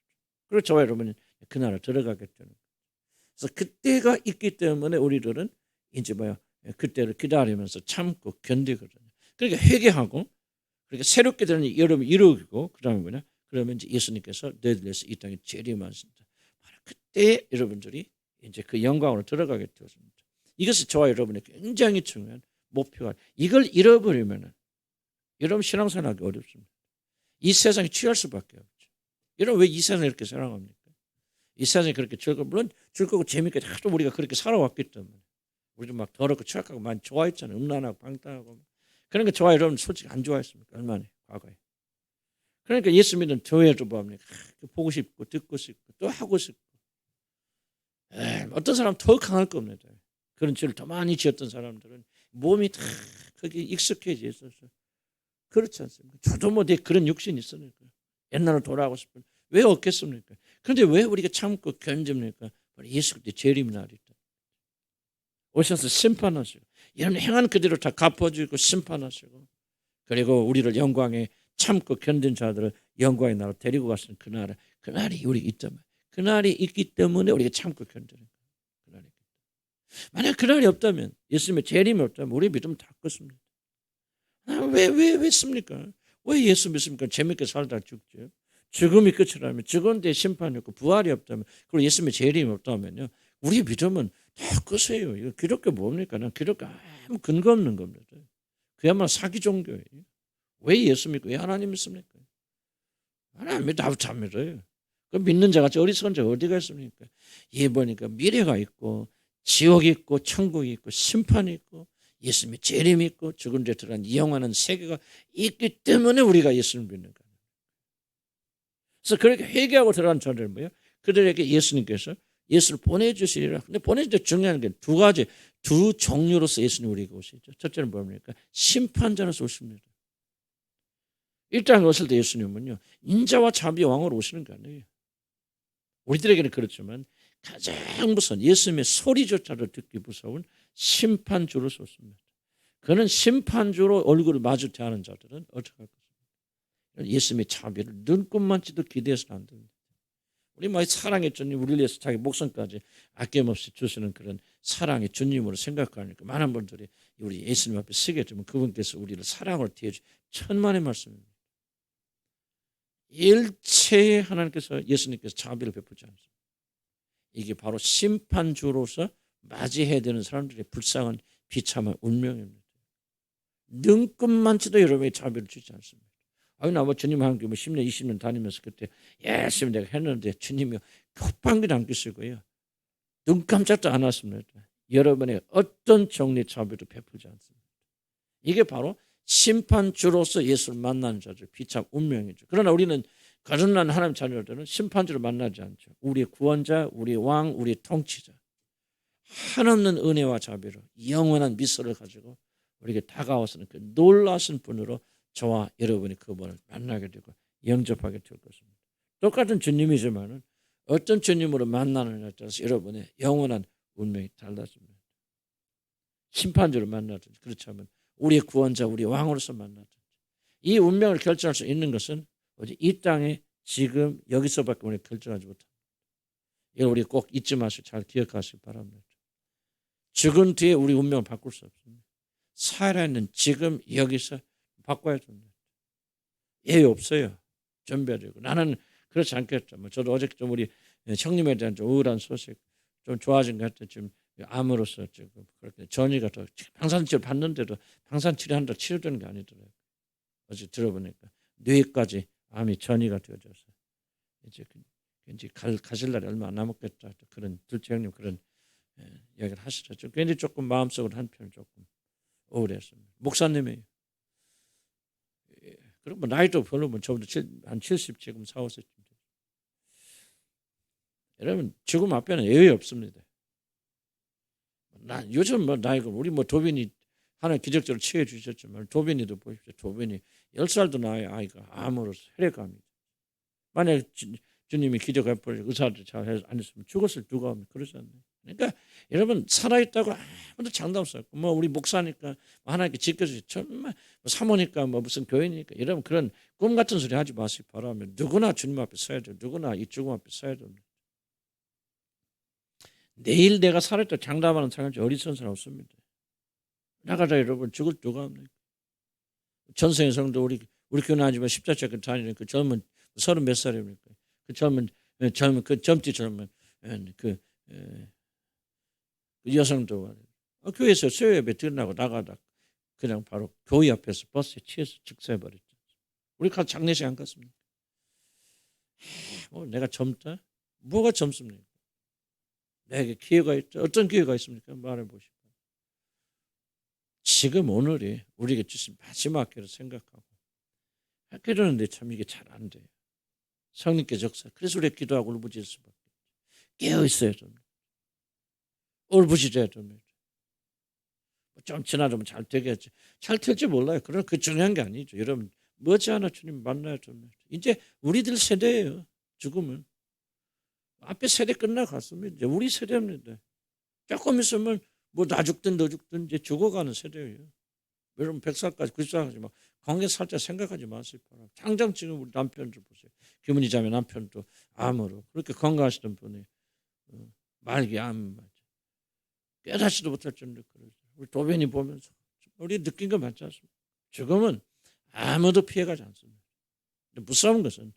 그리고 저와 여러분은 그 나라 들어가게 되는 거예요. 그래서 그때가 있기 때문에 우리들은 이제 그때를 기다리면서 참고 견디거든요. 그러니까 회개하고 그러니까 새롭게 되는 여러분 이루고 그다음에 그러면 이제 예수님께서 너희들 위해서 이 땅에 재림하신다. 바로 그때 여러분들이 이제 그 영광으로 들어가게 되었습니다. 이것이 저와 여러분의 굉장히 중요한 목표가 이걸 잃어버리면 여러분 신앙생활하기 어렵습니다. 이 세상에 취할 수밖에 없죠. 여러분 왜 이 세상을 이렇게 사랑합니까? 이 세상이 그렇게 물론 즐겁고 재밌게 하도 우리가 그렇게 살아왔기 때문에 우리도 막 더럽고 취약하고 많이 좋아했잖아요. 음란하고 방탕하고. 그러니까 저와 여러분 솔직히 안 좋아했습니까? 얼마나 과거에. 그러니까 예수 믿는 교회도 뭡니까? 보고 싶고 듣고 싶고 또 하고 싶고. 어떤 사람 더 강할 겁니다. 그런 죄를 더 많이 지었던 사람들은 몸이 다 거기 익숙해져 있어서 그렇지 않습니까? 저도 그런 육신이 있으니까 옛날로 돌아가고 싶은 왜 없겠습니까? 그런데 왜 우리가 참고 견딥니까? 예수 그때 재림 날이 있다. 오셔서 심판하시고 여러분 행한 그대로 다 갚아주고 심판하시고 그리고 우리를 영광에 참고 견딘 자들을 영광의 나라로 데리고 가시는 그 날이 우리 있단 말이에요. 그 날이 있기 때문에 우리가 참고 견디는 거예요. 만약 그 날이 없다면 예수님의 재림이 없다면 우리 믿음 다 껐습니다. 왜 했습니까? 왜 예수 믿습니까? 재밌게 살다 죽죠. 죽음이 끝이라면 죽은데 심판이 없고 부활이 없다면 그리고 예수님의 재림이 없다면요. 우리 믿음은 다 끄세요. 이거 기독교 뭡니까? 난 기독교 아무 근거 없는 겁니다. 그야말로 사기 종교예요. 왜 예수 믿고 왜 하나님 믿습니까? 하나님 나부터 안 믿어요. 그 믿는 자가 어리석은 자가 어디가 있습니까? 예 보니까 미래가 있고 지옥이 있고 천국이 있고 심판이 있고 예수님의 재림이 있고 죽은 데 들어간 영원한 세계가 있기 때문에 우리가 예수를 믿는 거예요. 그래서 그렇게 회개하고 들어간 자들 뭐예요? 그들에게 예수님께서 예수를 보내주시리라. 근데 보내줄 때 중요한 게 두 가지, 두 종류로서 예수님 우리에게 오시죠. 첫째는 뭡니까? 심판자로서 오십니다. 일단 오실 때 예수님은요, 인자와 자비의 왕으로 오시는 거 아니에요. 우리들에게는 그렇지만 가장 무서운 예수님의 소리조차도 듣기 무서운 심판주로서 오십니다. 그는 심판주로 얼굴을 마주 대하는 자들은 어떻게 할 것입니까? 예수님의 자비를 눈꼽만치도 기대해서는 안 됩니다. 우리 사랑의 주님 우리를 위해서 자기 목숨까지 아낌없이 주시는 그런 사랑의 주님으로 생각하니까 많은 분들이 우리 예수님 앞에 서게 되면 그분께서 우리를 사랑으로 대해주신 천만의 말씀입니다. 일체의 하나님께서 예수님께서 자비를 베푸지 않습니다. 이게 바로 심판주로서 맞이해야 되는 사람들의 불쌍한 비참한 운명입니다. 눈금만치도 여러분의 자비를 주지 않습니다. 아유 나 뭐 주님 함께 뭐 10년 20년 다니면서 그때 열심히 내가 했는데 주님이 콧방귀도 안 뀌시고요. 눈 깜짝도 안 왔습니다. 여러분의 어떤 정리 자비도 베풀지 않습니다. 이게 바로 심판주로서 예수를 만나는 자죠. 비참 운명이죠. 그러나 우리는 거듭난 하나님 자녀들은 심판주를 만나지 않죠. 우리의 구원자, 우리의 왕, 우리의 통치자. 한없는 은혜와 자비로 영원한 미소를 가지고 우리에게 다가와서는 그 놀라신 분으로 저와 여러분이 그분을 만나게 되고 영접하게 될 것입니다. 똑같은 주님이지만은 어떤 주님으로 만나느냐에 따라서 여러분의 영원한 운명이 달라집니다. 심판주를 만나든지 그렇지 않으면 우리의 구원자, 우리의 왕으로서 만나든지 이 운명을 결정할 수 있는 것은 오직 이 땅에 지금 여기서밖에 우리가 결정하지 못합니다. 이걸 우리 꼭 잊지 마시고 잘 기억하시기 바랍니다. 죽은 뒤에 우리 운명을 바꿀 수 없습니다. 살아있는 지금 여기서 바꿔야 됩니다. 예외 없어요. 준비해야 되고. 나는 그렇지 않겠죠. 뭐 저도 어저께 좀 우리 형님에 대한 좀 우울한 소식 좀 좋아진 것 같아요. 지금 암으로서 지금 그렇게 전이가 더 방사치료 받는데도 방사치료한다 치료되는 게 아니더라고요. 어제 들어보니까 뇌까지 암이 전이가 되어져서 이제 가실 날이 얼마 안 남았겠다. 그런 둘째 형님 그런 이야기를 하시죠. 괜히 조금 마음속으로 한편 조금 우울했습니다. 목사님이 그리고 뭐 나이도 별로 뭐 저보다 한 70 지금 4, 5세쯤 돼요. 여러분 죽음 앞에는 예외 없습니다. 요즘 뭐 나이가 우리 뭐 도빈이 하나 기적적으로 치유해 주셨지만 도빈이도 보십시오. 도빈이 10살도 나의 아이가 암으로서 혈액암이죠. 만약 주님이 기적해 버려 의사들 잘 안 했으면 죽었을 누가 하면 그러지 않나요? 그러니까 여러분 살아있다고 아무도 장담 없었고 뭐 우리 목사니까 하나님께 지켜주시 정말 뭐 사모니까 뭐 무슨 교회니까 여러분 그런 꿈 같은 소리 하지 마시기 바라면 누구나 주님 앞에 서야 돼요. 누구나 이 죽음 앞에 서야 됩니다. 내일 내가 살았다 장담하는 사람이 어리석은 사람 없습니다. 나가자 여러분 죽을 누가 합니까? 전생의 성도 우리 교회 아니면 십자가 다니는 그 젊은 30 몇 살입니까? 그 젊은 그 젊디 젊은 그 여성도 교회에서 수요예배 드리라고 나가다 그냥 바로 교회 앞에서 버스에 치여서 즉사해버렸죠. 우리 가서 장례식 안 갔습니까? 뭐 내가 젊다? 뭐가 젊습니까? 내게 기회가 있죠. 어떤 기회가 있습니까? 말해보시고. 지금 오늘이 우리에게 주신 마지막 기회를 생각하고 기도하는데 참 이게 잘 안 돼요. 성령께 적사. 그래서 우리가 기도하고 울부짖을 수밖에 없죠. 깨어있어야 됩니다. 울부짖어야 됩니다. 좀 지나면 잘 되겠지. 잘 될지 몰라요. 그러나 그 중요한 게 아니죠. 여러분 머지않아 주님 만나야 됩니다. 이제 우리들 세대예요. 죽으면. 앞에 세대 끝나갔습니다. 이제 우리 세대입니다. 조금 있으면 뭐 나 죽든 너 죽든 이제 죽어가는 세대예요. 여러분 100살까지 90살까지 막 관계 살짝 생각하지 마세요. 당장 지금 우리 남편 좀 보세요. 김은희 자매 남편도 암으로 그렇게 건강하시던 분이 말기 암 맞아. 깨닫지도 못할 정도로 그러죠. 우리 도변이 보면서 우리 느낀 거 맞지 않습니까? 죽음은 아무도 피해가지 않습니다. 무서운 것은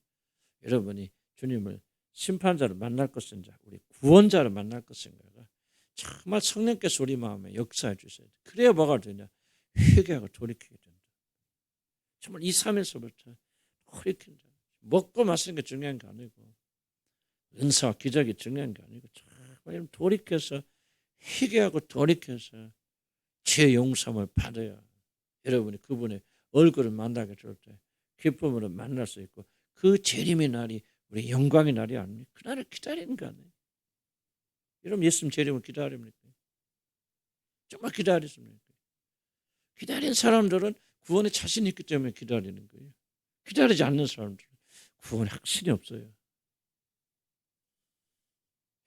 여러분이 주님을 심판자를 만날 것인가 우리 구원자를 만날 것인가가 정말 성령께서 우리 마음에 역사해 주셔야 돼. 그래야 뭐가 되냐? 회개하고 돌이키게 된다. 정말 2, 3일서부터 돌이킨다. 먹고 마시는 게 중요한 게 아니고 은사와 기적이 중요한 게 아니고 정말 돌이켜서 회개하고 돌이켜서 죄 용서함을 받아야 여러분이 그분의 얼굴을 만나게 될 때 기쁨으로 만날 수 있고 그 재림의 날이 우리 영광의 날이 아닙니까? 그날을 기다리는 거 아니에요? 여러분 예수님 재림을 기다립니까? 정말 기다리십니까? 기다린 사람들은 구원에 자신이 있기 때문에 기다리는 거예요. 기다리지 않는 사람들은 구원에 확신이 없어요.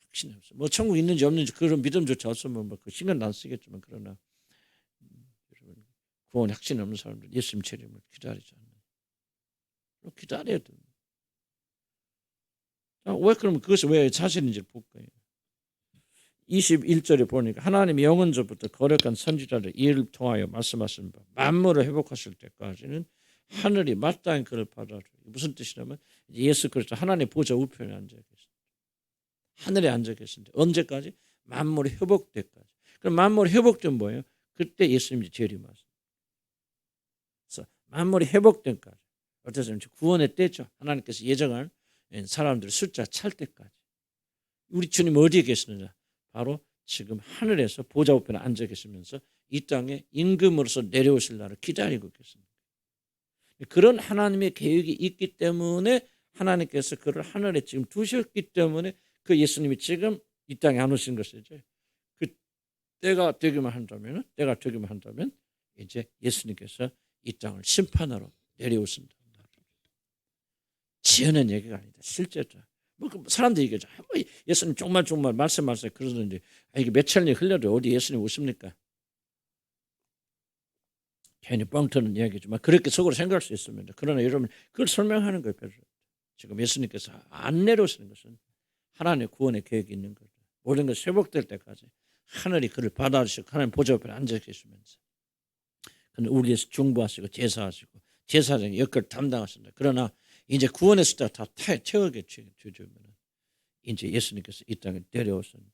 확신이 없어요. 뭐 천국 있는지 없는지 그런 믿음조차 없으면 뭐 그 신경 안 쓰겠지만 그러나 여러분 구원에 확신이 없는 사람들은 예수님 재림을 기다리지 않아요. 기다려야 됩니다. 왜 그러면 그것이 왜 사실인지 볼까요? 21절에 보니까 하나님이 영원전부터 거룩한 선지자를 이를 통하여 말씀하신 바 만물을 회복하실 때까지는 하늘이 마땅히 그를 받아줘. 무슨 뜻이냐면 예수 그리스도 하나님의 보좌 우편에 앉아 계십니다. 하늘에 앉아 계신데 언제까지? 만물이 회복될 때까지. 그럼 만물이 회복된 뭐예요? 그때 예수님이 재림하십니다. 그래서 만물이 회복된 까지 어떠세요? 구원의 때죠. 하나님께서 예정한 사람들의 숫자 찰 때까지. 우리 주님 어디에 계시느냐? 바로 지금 하늘에서 보좌 우편에 앉아 계시면서 이 땅에 임금으로서 내려오실 날을 기다리고 계십니다. 그런 하나님의 계획이 있기 때문에 하나님께서 그를 하늘에 지금 두셨기 때문에 그 예수님이 지금 이 땅에 안 오신 것이죠. 그 때가 되기만 한다면 이제 예수님께서 이 땅을 심판하러 내려오신다. 지어낸 얘기가 아니다. 실제죠. 뭐 사람들이 얘기하죠. 뭐 예수님 정말 말씀하세요. 그러는데 이게 몇천 년이 흘려도 어디 예수님 오십니까? 괜히 뻥 터는 이야기지만 그렇게 속으로 생각할 수 있습니다. 그러나 여러분 그걸 설명하는 거예요. 지금 예수님께서 안 내려오시는 것은 하나님의 구원의 계획이 있는 거죠. 모든 것이 회복될 때까지 하늘이 그를 받아주시고 하나님 보좌 앞에 앉아 계시면서 그는 우리 위해서 중보하시고 제사하시고 제사장의 역할을 담당하신다. 그러나 이제 구원의 숫자가 다 채워게 주면 이제 예수님께서 이 땅에 내려오셨습니다.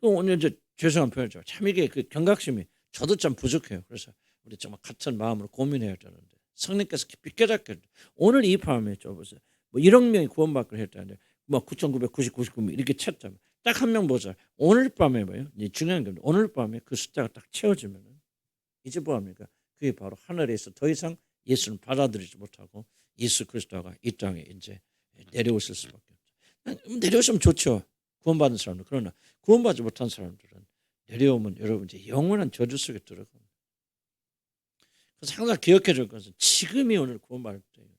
오늘 이제 죄송한 표현이죠. 참 이게 그 경각심이 저도 참 부족해요. 그래서 우리 정말 같은 마음으로 고민해야 되는데 성령께서 깊이 깨닫게 오늘 이 밤에 좁으세요. 뭐 1억 명이 구원받기로 했다는데 뭐 9,999명 이렇게 쳤다면 딱 한 명 보자. 오늘 밤에 봐요. 중요한 겁니다. 오늘 밤에 그 숫자가 딱 채워지면 이제 뭐합니까? 그게 바로 하늘에서 더 이상 예수를 받아들이지 못하고 예수 그리스도가 이 땅에 이제 내려오실 수밖에 없죠. 내려오시면 좋죠. 구원받은 사람들. 그러나 구원받지 못한 사람들은 내려오면 여러분 이제 영원한 저주 속에 들어갑니다. 그래서 항상 기억해 줄 것은 지금이 오늘 구원받을 때예요.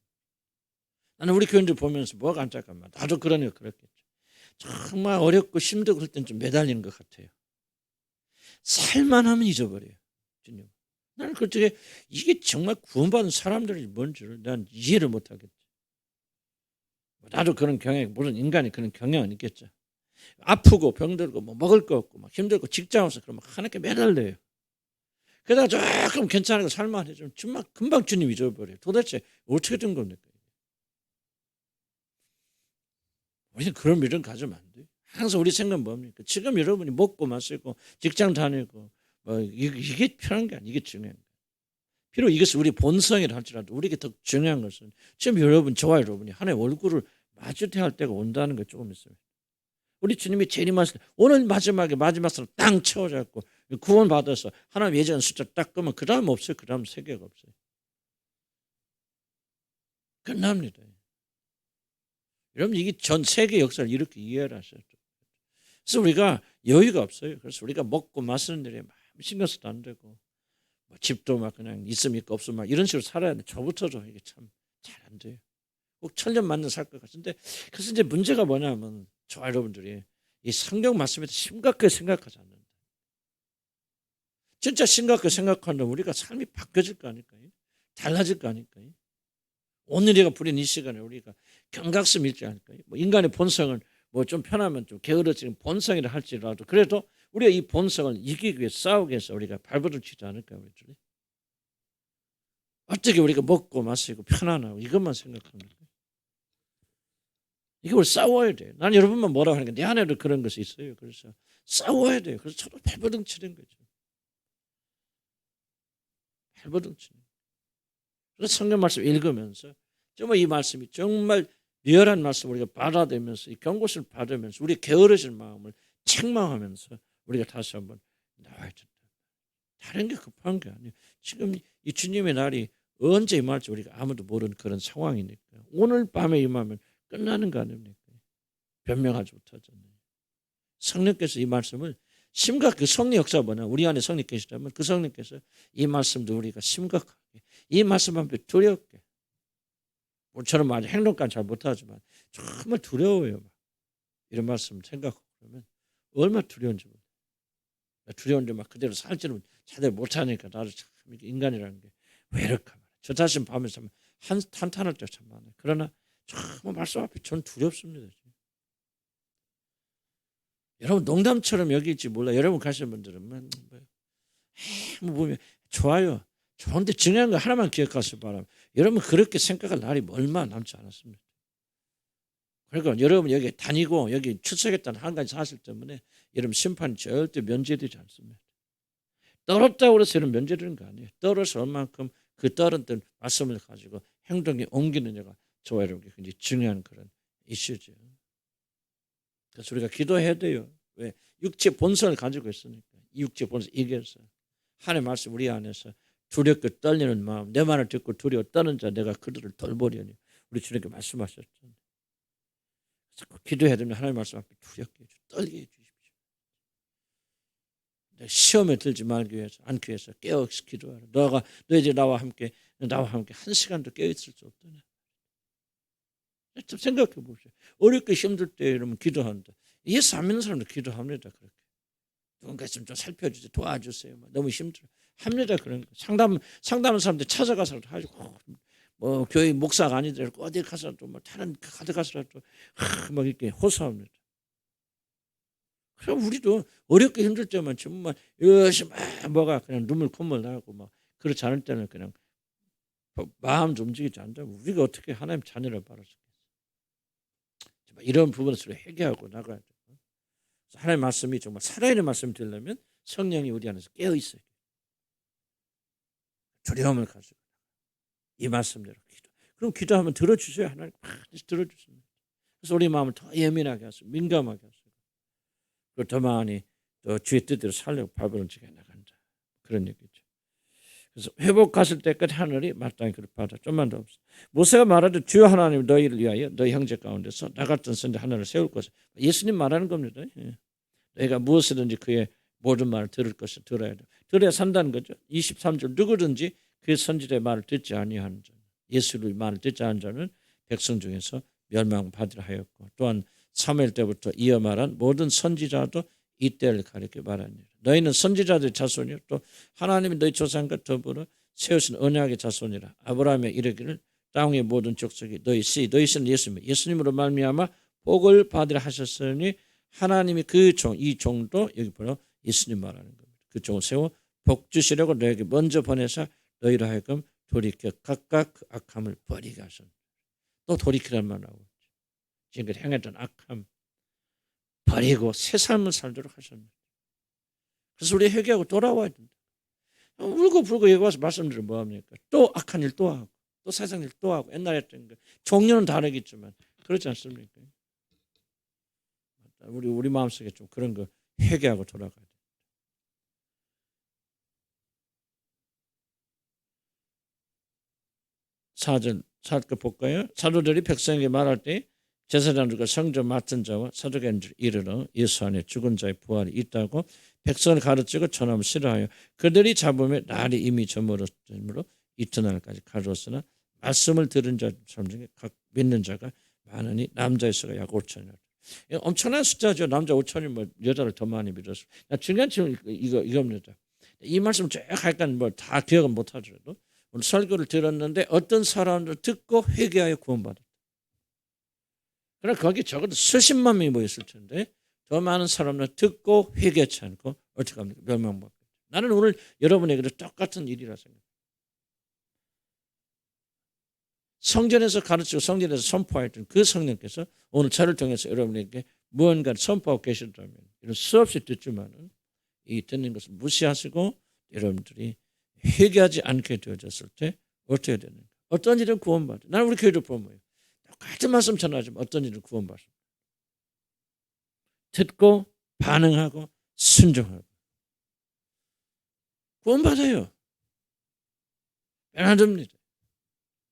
나는 우리 교인들 보면서 뭐가 안타깝냐. 나도 그러니까 그랬겠죠. 정말 어렵고 힘들고 할 땐 좀 매달리는 것 같아요. 살만하면 잊어버려요. 주님. 나는 그때 이게 정말 구원받은 사람들이 뭔지를 난 이해를 못하겠지. 나도 그런 경향, 물론 인간이 그런 경향은 있겠죠. 아프고 병들고 뭐 먹을 거 없고 막 힘들고 직장 없어 그러면 하나님께 매달려요. 그러다가 조금 괜찮고 살만해지면 정말 금방 주님 잊어버려요. 도대체 어떻게 된 겁니까? 우리는 그런 믿음 가지면 안 돼요. 항상 우리 생각은 뭡니까? 지금 여러분이 먹고 마시고 직장 다니고 뭐 이게 편한 게 아니에요. 이게 중요한 거예요. 비록 이것이 우리 본성이라 할지라도 우리에게 더 중요한 것은 지금 여러분 저와 여러분이 하나님의 얼굴을 마주대할 때가 온다는 게 조금 있어요. 우리 주님이 재림하실 때 오늘 마지막 사람 땅 채워잡고 구원 받아서 하나님 예전 숫자 딱 끄면 그 다음 없어요. 그 다음 세계가 없어요. 끝납니다. 여러분 이게 전 세계 역사를 이렇게 이해를 하셔야 돼요. 그래서 우리가 여유가 없어요. 그래서 우리가 먹고 마시는 일에 막 신경 써도 안 되고 뭐 집도 막 그냥 있으면 있고 없으면 막 이런 식으로 살아야 돼. 저부터도 이게 참 잘 안 돼요. 꼭 천년 만년 살 것 같은데 그래서 이제 문제가 뭐냐면 저와 여러분들이 이 성경 말씀에 심각하게 생각하지 않는다. 진짜 심각하게 생각한다면 우리가 삶이 바뀌어질 거 아닐까요? 달라질 거 아닐까요? 오늘이가 부린 이 시간에 우리가 경각심 잃지 않을까요? 뭐 인간의 본성을 뭐 좀 편하면 좀 게으러지는 본성이라 할지라도 그래도 우리가 이 본성을 이기기 위해 싸우기 위해서 우리가 발버둥치지 않을까요? 우리들이? 어떻게 우리가 먹고 마시고 편안하고 이것만 생각합니까? 이걸 싸워야 돼요. 난 여러분만 뭐라 하는 게 내 안에도 그런 것이 있어요. 그래서 싸워야 돼요. 그래서 서로 발버둥치는 거죠. 발버둥치는. 그래서 성경 말씀 읽으면서 정말 이 말씀이 정말 리얼한 말씀 우리가 받아들면서 이 경고를 받으면서 우리 게으르신 마음을 책망하면서 우리가 다시 한번 나와야 된다. 다른 게 급한 게 아니에요. 지금 이 주님의 날이 언제 임할지 우리가 아무도 모르는 그런 상황이니까 오늘 밤에 임하면 끝나는 거 아닙니까? 변명하지 못하잖아요. 성령께서 이 말씀을 심각하게 성령 역사가 뭐냐 우리 안에 성령 계시다면 그 성령께서 이 말씀도 우리가 심각하게 이 말씀 앞에 두렵게 우리처럼 아직 행동까지 잘 못하지만 정말 두려워요. 이런 말씀 생각하고 그러면 얼마나 두려운지 몰라요. 두려운데 막 그대로 살지는 제대로 못하니까 나도 참 인간이라는 게 왜 이럴까. 저 자신 밤에서 한탄할 때가 참 많아요. 그러나 정말 말씀 앞에 전 두렵습니다. 여러분 농담처럼 여길지 몰라. 여러분 가시는 분들은 뭐 보면 좋아요. 좋은데 중요한 거 하나만 기억하시기 바랍니다. 여러분 그렇게 생각할 날이 얼마 남지 않았습니다. 그러니까 여러분 여기 다니고 여기 출석했다는 한 가지 사실 때문에 여러분 심판이 절대 면제되지 않습니다. 떨었다고 해서 여러분 면제되는 거 아니에요. 떨어서 얼만큼 그 떨은 말씀을 가지고 행동에 옮기는 자가 저와 여러분께 굉장히 중요한 그런 이슈죠. 그래서 우리가 기도해야 돼요. 왜? 육체 본성을 가지고 있으니까. 이 육체 본성 이겨서 하나님의 말씀 우리 안에서 두렵고 떨리는 마음, 내 말을 듣고 두려워 떠는 자 내가 그들을 돌보려니 우리 주님께 말씀하셨잖아요. 그래서 기도해야 되면 하나님의 말씀 앞에 두렵게 해주십시오. 떨게 해주십시오. 시험에 들지 말기 위해서 않기 위해서 깨어 기도하라. 너가 이제 나와 함께 한 시간도 깨어 있을 수 없다냐. 좀 생각해 보세요. 어렵게 힘들 때 이러면 기도한다. 예수 안 믿는 사람도 기도합니다. 그렇게 누군가 있으면 좀 살펴주세요. 도와주세요. 너무 힘들어 합니다. 그런 거. 상담하는 사람들 찾아가서라도 하고 뭐 교회 목사가 아니더라도 어디 가서라도 뭐 다른 가드 가서라도 막 이렇게 호소합니다. 그럼 우리도 어렵게 힘들 때만 정말 열심히 뭐가 그냥 눈물 콧물 나고 막 그렇지 않을 때는 그냥 마음도 움직이지 않는다면 우리가 어떻게 하나님 자녀를 바라겠어요. 이런 부분에서 회개하고 나가야 돼요. 하나님의 말씀이 정말 살아있는 말씀이 되려면 성령이 우리 안에서 깨어 있어요. 두려움을 가지고 이 말씀대로 기도. 그럼 기도하면 들어주세요. 하나님 반드시 들어주십니다. 그래서 우리 마음을 더 예민하게 하시고 민감하게 하시고 그리고 더 많이 또 주의 뜻대로 살려고 발버둥 치게 나간다. 그런 얘기죠. 그래서 회복하실 때까지 하늘이 마땅히 그를 받아. 좀만 더 없어. 모세가 말하되 주여 하나님 너희를 위하여 너희 형제 가운데서 나 같은 선지 하나를 세울 것을. 예수님 말하는 겁니다. 너희가 무엇이든지 그의 모든 말을 들을 것을 들어야 돼. 들어야 산다는 거죠. 23절 누구든지 그 선지자의 말을 듣지 아니하는 자, 예수의 말을 듣지 않은 자는 백성 중에서 멸망받으라 하였고 또한 사무엘 때부터 이어 말한 모든 선지자도 이때를 가리켜 말하니라. 너희는 선지자들의 자손이요 또 하나님이 너희 조상과 더불어 세우신 언약의 자손이라. 아브라함의 이르기를 땅의 모든 족속이 너희 씨는 예수님으로 말미암아 복을 받으라 하셨으니 하나님이 이 종도 여기 보라 예수님 말하는 겁니다. 그 종을 세워 복 주시려고 너에게 먼저 보내사 너희로 하여금 돌이켜 각각 그 악함을 버리게 하셨다. 또 돌이키란 말 나오고 지금까지 행했던 악함 버리고 새 삶을 살도록 하셨습니다. 그래서 우리 회개하고 돌아와야 된다. 울고 불고 여기 와서 말씀드리면 뭐합니까? 또 악한 일 또 하고 또 세상 일 또 하고 옛날에 했던 거 종류는 다르겠지만 그렇지 않습니까? 우리 마음속에 좀 그런 거 회개하고 돌아가야 돼. 4절 살펴 볼까요? 사도들이 백성에게 말할 때 제사장들과 성전 맡은 자와 사두개인들 이르러 예수 안에 죽은 자의 부활이 있다고 백성을 가르치고 전함을 싫어하여 그들이 잡음에 날이 이미 저물었으므로 이튿날까지 가두었으나 말씀을 들은 자 중에 각 믿는 자가 많으니 남자의 수가 약 5천이라. 엄청난 숫자죠. 남자 5천이 뭐 여자를 더 많이 믿었어요. 중요한 질문 이겁니다. 이 말씀 쭉 하니까 뭐 다 기억은 못하더라도 오늘 설교를 들었는데 어떤 사람들 듣고 회개하여 구원받았다. 그러나 거기 적어도 수십만 명이 모였을 텐데 더 많은 사람들 듣고 회개하지 않고 어떻게 합니까? 멸망받고. 나는 오늘 여러분에게도 똑같은 일이라 생각합니다. 성전에서 가르치고 성전에서 선포했던 그 성령께서 오늘 저를 통해서 여러분에게 무언가를 선포하고 계시다면 이런 수없이 듣지만은 이 듣는 것을 무시하시고 여러분들이 회개하지 않게 되어졌을 때 어떻게 되는가? 어떤 일은 구원받아. 나는 우리 교회도 보면 똑같은 말씀 전하지만 어떤 일은 구원받습니다. 듣고 반응하고 순종하고 구원받아요. 변화됩니다.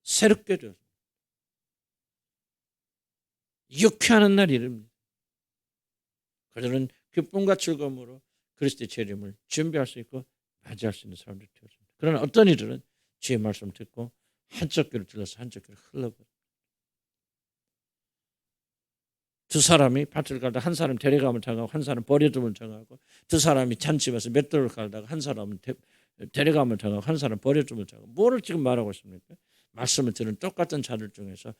새롭게 되어서 유쾌하는 날이 이릅니다. 그들은 기쁨과 즐거움으로 그리스도의 재림을 준비할 수 있고 맞이할 수 있는 사람들이 되었습니다. 그러나 어떤 이들은 주의 말씀 듣고 한쪽 귀를 들어서 한쪽 귀를 흘러버립니다. 두 사람이 밭을 갈다 한 사람 데려감을 당하고 한 사람 버려둠을 당하고 두 사람이 잔치에서 맷돌을 갈다가 한 사람은 데려감을 당하고 한 사람 버려둠을 당하고 뭐를 지금 말하고 있습니까? 말씀을 들은 똑같은 자들 중에서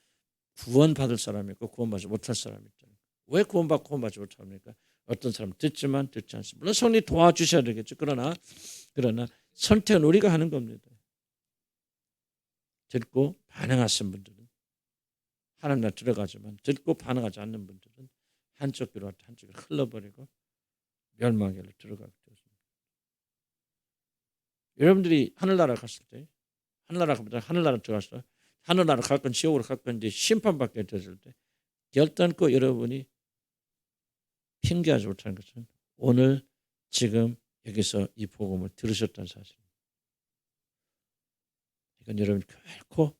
구원받을 사람이 있고 구원받지 못할 사람이 있다. 왜 구원받고 구원받지 못합니까? 어떤 사람은 듣지만 듣지 않습니다. 물론 성령이 도와주셔야 되겠죠. 그러나 선택은 우리가 하는 겁니다. 듣고 반응하신 분들은 하나님 나라 들어가지만 듣고 반응하지 않는 분들은 한쪽 귀로 한쪽 귀로 흘러버리고 멸망에 들어가게 되었습니다. 여러분들이 하늘나라 갔을 때 하늘나라 들어가서 하늘나라 갈 건 지옥으로 갈 건지 심판받게 됐을 때 결단코 여러분이 핑계하지 못하는 것은 오늘 지금 여기서 이 복음을 들으셨다는 사실입니다. 이건 여러분 결코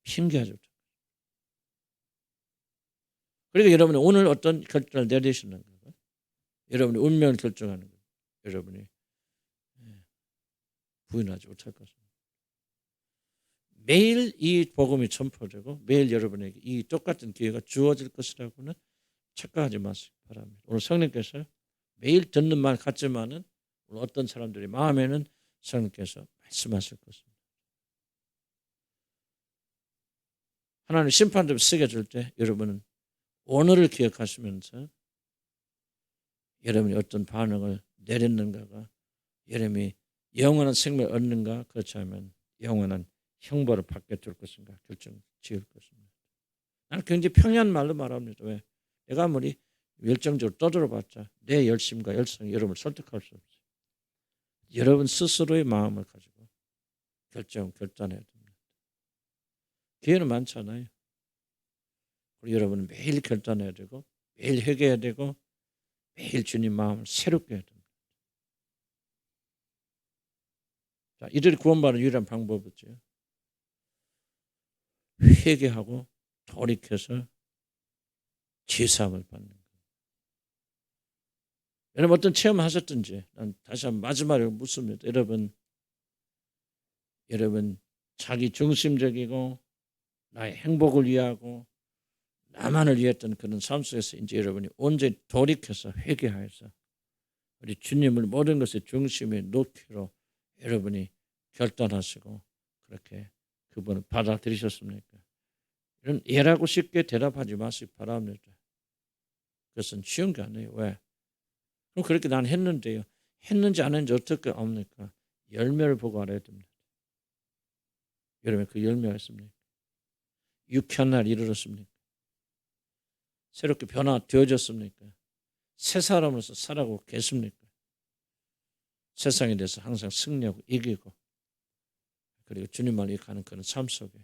핑계하지 못합니다. 그러니까 여러분이 오늘 어떤 결단을 내리시는 거예요. 여러분의 운명을 결정하는 거예요. 여러분이 부인하지 못할 것입니다. 매일 이 복음이 전파되고 매일 여러분에게 이 똑같은 기회가 주어질 것이라고는 착각하지 마시기 바랍니다. 오늘 성령께서 매일 듣는 말 같지만은 오늘 어떤 사람들의 마음에는 성령께서 말씀하실 것입니다. 하나님 심판대로 쓰게 줄 때 여러분은 오늘을 기억하시면서 여러분이 어떤 반응을 내렸는가가 여러분이 영원한 생명을 얻는가 그렇지 않으면 영원한 형벌을 받게 될 것인가 결정 지을 것입니다. 나는 굉장히 평이한 말로 말합니다. 왜? 내가 아무리 열정적으로 떠들어봤자 내 열심과 열성이 여러분을 설득할 수 없어요. 여러분 스스로의 마음을 가지고 결단해야 됩니다. 기회는 많잖아요. 그리고 여러분은 매일 결단해야 되고 매일 회개해야 되고 매일 주님 마음을 새롭게 해야 됩니다. 자, 이들이 구원받는 유일한 방법이죠. 회개하고 돌이켜서 제사함을 받는 거예요. 여러분 어떤 체험하셨든지 난 다시 한번 마지막으로 묻습니다. 여러분 자기 중심적이고 나의 행복을 위하고 나만을 위했던 그런 삶 속에서 이제 여러분이 온전히 돌이켜서 회개하여서 우리 주님을 모든 것의 중심에 놓기로 여러분이 결단하시고 그렇게 그분을 받아들이셨습니까? 이런 예라고 쉽게 대답하지 마시기 바랍니다. 그것은 쉬운 게 아니에요. 왜? 그럼 그렇게 난 했는데요. 했는지 안 했는지 어떻게 압니까? 열매를 보고 알아야 됩니다. 여러분 그 열매가 있습니까? 유쾌한 날 이르렀습니까? 새롭게 변화되어졌습니까? 새 사람으로서 살아가고 계십니까? 세상에 대해서 항상 승리하고 이기고 그리고 주님만을 가는 그런 삶 속에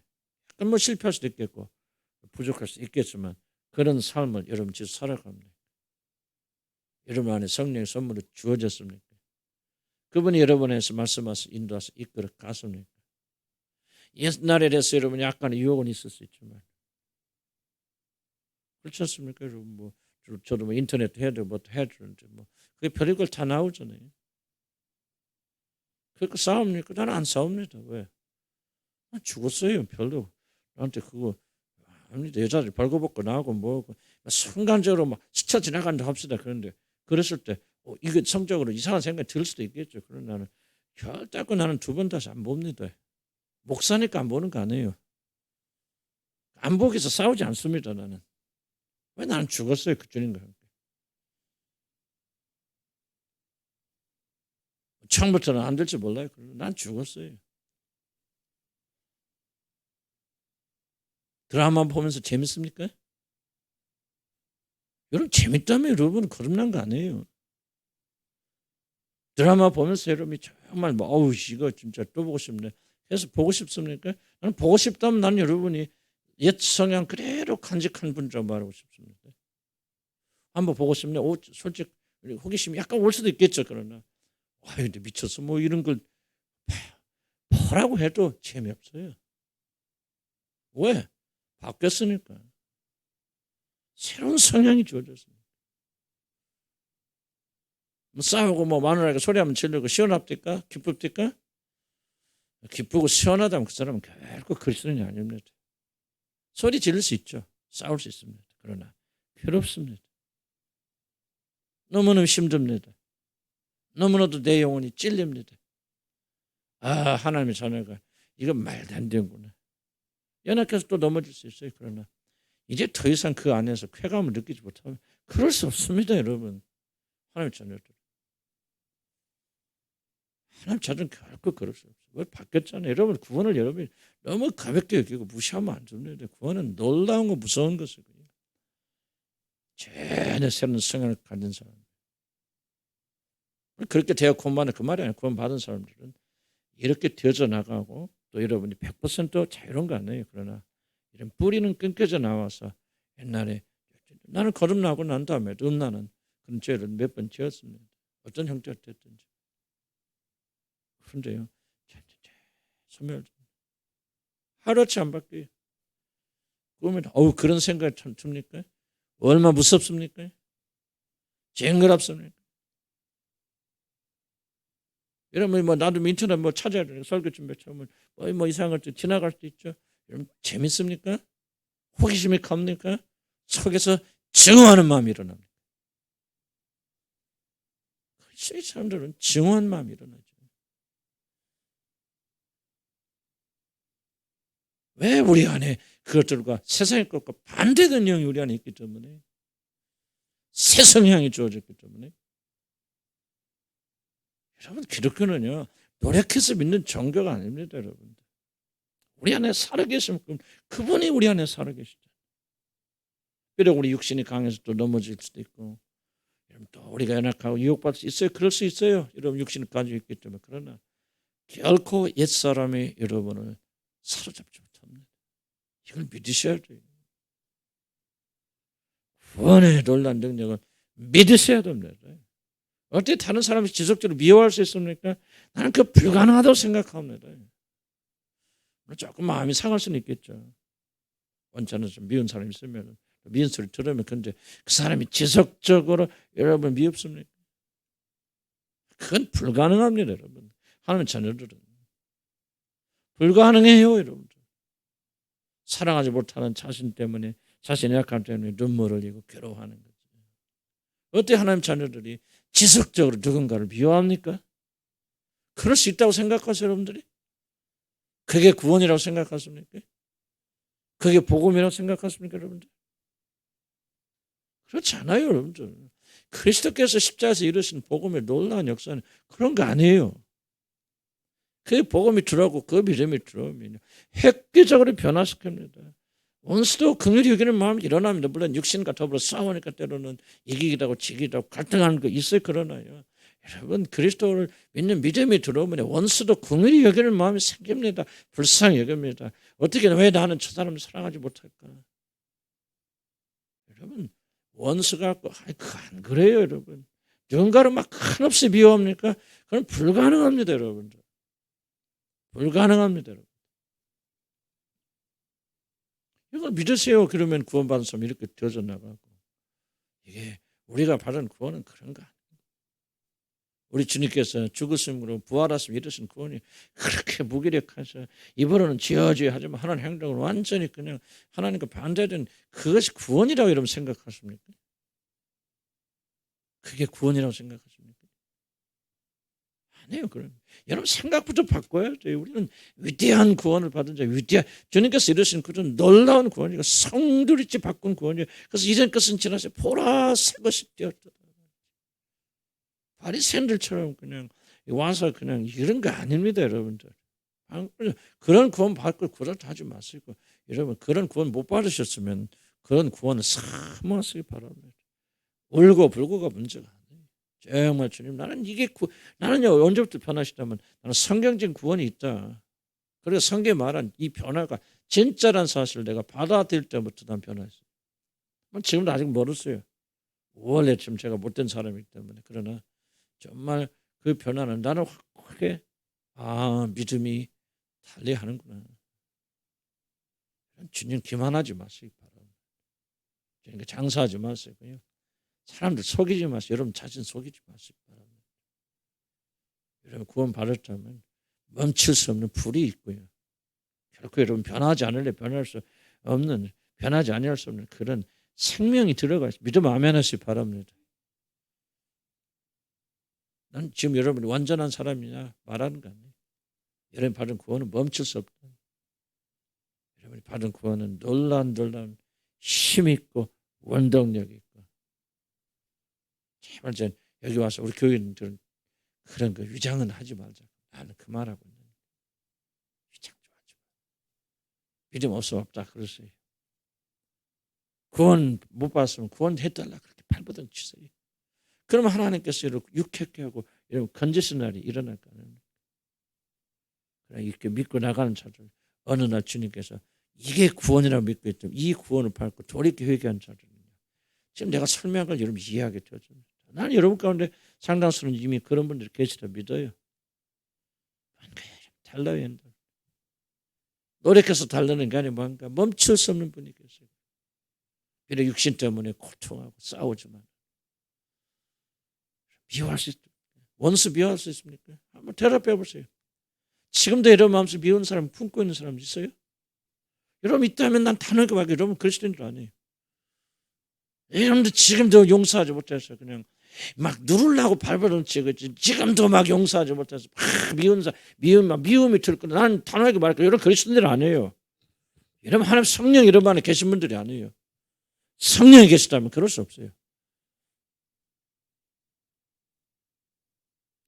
약간 뭐 실패할 수도 있겠고 부족할 수도 있겠지만 그런 삶을 여러분 지금 살아갑니다. 여러분 안에 성령의 선물이 주어졌습니까? 그분이 여러분에서 말씀하셔서 인도하셔서 이끌어 갔습니까? 옛날에 대해서 여러분 약간의 유혹은 있을 수 있지만 그렇지 않습니까? 여러분 뭐 저도 뭐 인터넷 해야 되고 뭐도 해야 되는데 뭐 그게 별의걸 다 나오잖아요. 그러니까 싸웁니까? 나는 안 싸웁니다. 왜? 죽었어요. 별로 나한테 그거 아닙니다. 여자들 벌거벗고 나오고 뭐고 순간적으로 막 스쳐 지나간다 합시다. 그런데 그랬을 때 이게 성적으로 이상한 생각이 들 수도 있겠죠. 그러나 나는 결단코 나는 두 번 다시 안 봅니다. 목사니까 안 보는 거 아니에요. 안 보기 위해서 싸우지 않습니다. 나는. 왜 나는 죽었어요. 그 주님과 함께. 처음부터는 안 될지 몰라요. 난 죽었어요. 드라마 보면서 재밌습니까? 여러분 재밌다며 여러분 거듭난 거 아니에요. 드라마 보면서 여러분이 정말 뭐 어우 이거 진짜 또 보고 싶네. 그래서 보고 싶습니까? 나는 보고 싶다면 나는 여러분이 옛 성향 그대로 간직한 분이라고 말하고 싶습니다. 한번 보고 싶네. 솔직히 호기심이 약간 올 수도 있겠죠. 그러나 아유 근데 미쳤어 뭐 이런 걸 보라고 해도 재미없어요. 왜? 바뀌었으니까. 새로운 성향이 주어졌습니다. 뭐 싸우고 뭐 마누라에게 소리하면 질르고 시원합니까? 기쁩니까? 기쁘고 시원하다면 그 사람은 결코 그리스도인이 아닙니다. 소리 지를 수 있죠. 싸울 수 있습니다. 그러나 필요 없습니다. 너무너무 힘듭니다. 너무나도 내 영혼이 찔립니다. 아 하나님의 자녀가 이건 말도 안 되는구나. 연약해서 또 넘어질 수 있어요. 그러나 이제 더 이상 그 안에서 쾌감을 느끼지 못하면 그럴 수 없습니다. 여러분. 하나님의 자녀들. 하나님 자녀는 결코 그럴 수 없어요. 왜 바뀌었잖아요. 여러분 구원을 여러분이 너무 가볍게 여기고 무시하면 안 됩니다. 구원은 놀라운 거 무서운 것이고요. 전혀 새로운 성향을 가진 사람. 그렇게 되어 구원받는 그 말이 아니라 구원받은 사람들은 이렇게 되어져 나가고 또 여러분이 100% 자유로운 거 아니에요. 그러나 이런 뿌리는 끊겨져 나와서 옛날에 나는 거듭나고 난 다음에 나는 그런 죄를 몇 번 지었습니다. 어떤 형태가 됐든지. 그런데요, 소멸 하루아치 안 바뀌어요. 그러면 그런 생각이 참 듭니까? 얼마 무섭습니까? 쟁그랍습니까? 이러면 나도 인터넷 찾아야 돼. 설교 준비 처음에 이상한 것 지나갈 수 있죠. 여러분 재밌습니까? 호기심이 갑니까? 속에서 증오하는 마음이 일어납니다. 이 사람들은 증오한 마음이 일어나죠. 왜 우리 안에 그것들과 세상의 것과 반대된 영이 우리 안에 있기 때문에, 새 성향이 주어졌기 때문에. 여러분 기독교는요 노력해서 믿는 종교가 아닙니다. 여러분 우리 안에 살아계신 그분이 우리 안에 살아계시죠. 비록 우리 육신이 강해서 또 넘어질 수도 있고, 여러분 또 우리가 연약하고 유혹받을 수 있어요. 그럴 수 있어요. 여러분 육신을 가지고 있기 때문에. 그러나 결코 옛사람이 여러분을 사로잡지 못합니다. 이걸 믿으셔야 돼요. 구원의 놀라운 능력은 믿으셔야 됩니다. 어떻게 다른 사람이 지속적으로 미워할 수 있습니까? 나는 그 불가능하다고 생각합니다. 조금 마음이 상할 수는 있겠죠. 원치 않아서 미운 사람이 있으면, 미운 소리 들으면. 근데 그 사람이 지속적으로 여러분 미흡습니까? 그건 불가능합니다. 여러분 하나님의 자녀들은 불가능해요. 여러분들 사랑하지 못하는 자신 때문에, 자신의 약함 때문에 눈물을 흘리고 괴로워하는 거죠. 어떻게 하나님 자녀들이 지속적으로 누군가를 미워합니까? 그럴 수 있다고 생각하세요, 여러분들이? 그게 구원이라고 생각하십니까? 그게 복음이라고 생각하십니까, 여러분들? 그렇지 않아요, 여러분들. 그리스도께서 십자가에서 이루신 복음의 놀라운 역사는 그런 거 아니에요. 그 복음이 들어오고 그 믿음이 들어오면 획기적으로 변화시킵니다. 원수도 긍휼히 여기는 마음이 일어납니다. 물론 육신과 더불어 싸우니까 때로는 이기기도 하고 지기도 하고 갈등하는 거 있어요. 그러나요, 여러분 그리스도를 믿는 믿음이 들어오면 원수도 긍휼히 여기는 마음이 생깁니다. 불쌍히 여깁니다. 어떻게 왜 나는 저 사람을 사랑하지 못할까? 여러분 원수가 안 그래요. 여러분 누군가를 막 한없이 미워합니까? 그건 불가능합니다. 여러분들 불가능합니다. 여러분. 이걸 믿으세요. 그러면 구원받은 사람 이렇게 되어져 나가고. 이게 우리가 받은 구원은 그런 거 아니에요. 우리 주님께서 죽으심으로 부활하심 이루신 구원이 그렇게 무기력하셔. 입으로는 지어지어 하지만 하나님 행동은 완전히 그냥 하나님과 반대된 그것이 구원이라고 여러분 생각하십니까? 그게 구원이라고 생각하십니까? 아니에요. 그럼 여러분 생각부터 바꿔야 돼요. 우리는 위대한 구원을 받은 자, 주님께서 이루신 그런 놀라운 구원이고 성두리째 바꾼 구원이에요. 그래서 이전 것은 지나서 보라 새 것이 되었다. 바리새인들처럼 그냥 와서 그냥 이런 거 아닙니다, 여러분들. 그런 구원 받고 그렇다 하지 마시고, 여러분 그런 구원 못 받으셨으면 그런 구원을 사모하시기 바랍니다. 울고 불고가 문제가 아니에요. 정말 주님 나는 나는요 언제부터 변하시다면 나는 성경적인 구원이 있다. 그래서 성경에 말한 이 변화가 진짜란 사실을 내가 받아들일 때부터 난 변화했어요. 지금도 아직 멀었어요. 원래 지금 제가 못된 사람이기 때문에. 그러나 정말 그 변화는 나는 확하게 믿음이 달리하는구나. 주님 기만하지 마시기 바랍니다. 그러니까 장사하지 마세요. 사람들 속이지 마세요. 여러분 자신 속이지 마시기 바랍니다. 여러분 구원 받았다면 멈출 수 없는 불이 있고요. 결코 여러분 변하지 않을래 변할 수 없는, 변하지 아니할 수 없는 그런 생명이 들어가 있어요. 믿음 아멘 하시기 바랍니다. 난 지금 여러분이 완전한 사람이냐 말하는 거 아니에요. 여러분이 받은 구원은 멈출 수 없다. 여러분이 받은 구원은 놀라운 힘 있고 원동력이 있고. 제발 여기 와서 우리 교인들은 그런 거 위장은 하지 말자. 나는 그 말하고 있는 거예요. 위장 좀 하지 마. 믿음 없다 그러세요. 구원 못 받았으면 구원 해달라 그렇게 발버둥 치세요. 그러면 하나님께서 이렇게 유쾌하게 하고 이런 건지신 날이 일어날 거예요. 이렇게 믿고 나가는 자들, 어느 날 주님께서 이게 구원이라고 믿고 있던 이 구원을 받고 돌이켜 회개한 자들은요, 지금 내가 설명한 걸 여러분 이해하게 되어집니다. 나는 여러분 가운데 상당수는 이미 그런 분들이 계시다 믿어요. 달라요. 노력해서 달라는 게 아니라 뭔가 멈출 수 없는 분이 계세요. 비록 육신 때문에 고통하고 싸우지만 미워할 수 있습니까? 원수 미워할 수 있습니까? 한번 대답해 보세요. 지금도 여러분 마음속에 미운 사람 품고 있는 사람 있어요? 여러분 있다면 난 단호하게 말해요. 여러분 그리스도인 줄 아니에요. 여러분들 지금도 용서하지 못해서 그냥 막 누르려고 발버둥 치고 지금도 막 용서하지 못해서 막 미움이 들고 난 단호하게 말할게요. 여러분 그리스도인들 아니에요. 여러분 하나님 성령 여러분 안에 계신 분들이 아니에요. 성령이 계시다면 그럴 수 없어요.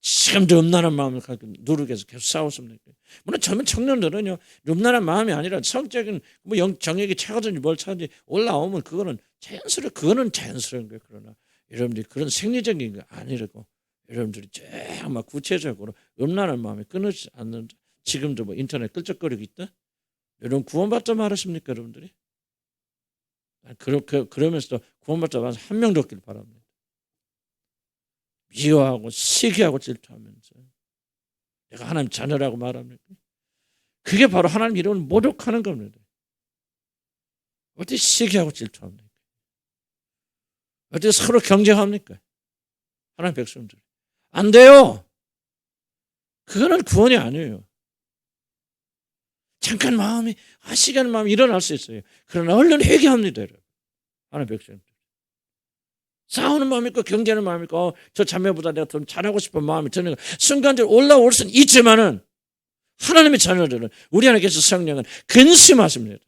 지금도 음란한 마음을 갖고 누르게 해서 계속 싸웠습니까? 물론 젊은 청년들은요, 음란한 마음이 아니라 성적인 뭐 정액이 차거든지 뭘 차든지 올라오면 그거는 자연스러운 거예요. 그러나 여러분들이 그런 생리적인 게 아니라고, 여러분들이 정말 구체적으로 음란한 마음이 끊어지지 않는, 지금도 뭐 인터넷 끌적거리고 있다? 여러분 구원받자 말하십니까, 여러분들이? 그러면서도 구원받자 말해서 한 명도 없길 바랍니다. 미워하고 시기하고 질투하면서 내가 하나님 자녀라고 말합니까? 그게 바로 하나님 이름을 모독하는 겁니다. 어떻게 시기하고 질투합니까? 어떻게 서로 경쟁합니까? 하나님 백성들 안 돼요. 그거는 구원이 아니에요. 잠깐 시기하는 마음이 일어날 수 있어요. 그러나 얼른 회개합니다, 여러분. 하나님 백성들. 싸우는 마음이 있고 경계하는 마음이 있고 저 자매보다 내가 더 잘하고 싶은 마음이 드는 순간적으로 올라올 수는 있지만은 하나님의 자녀들은 우리 안에 계신 성령은 근심하십니다.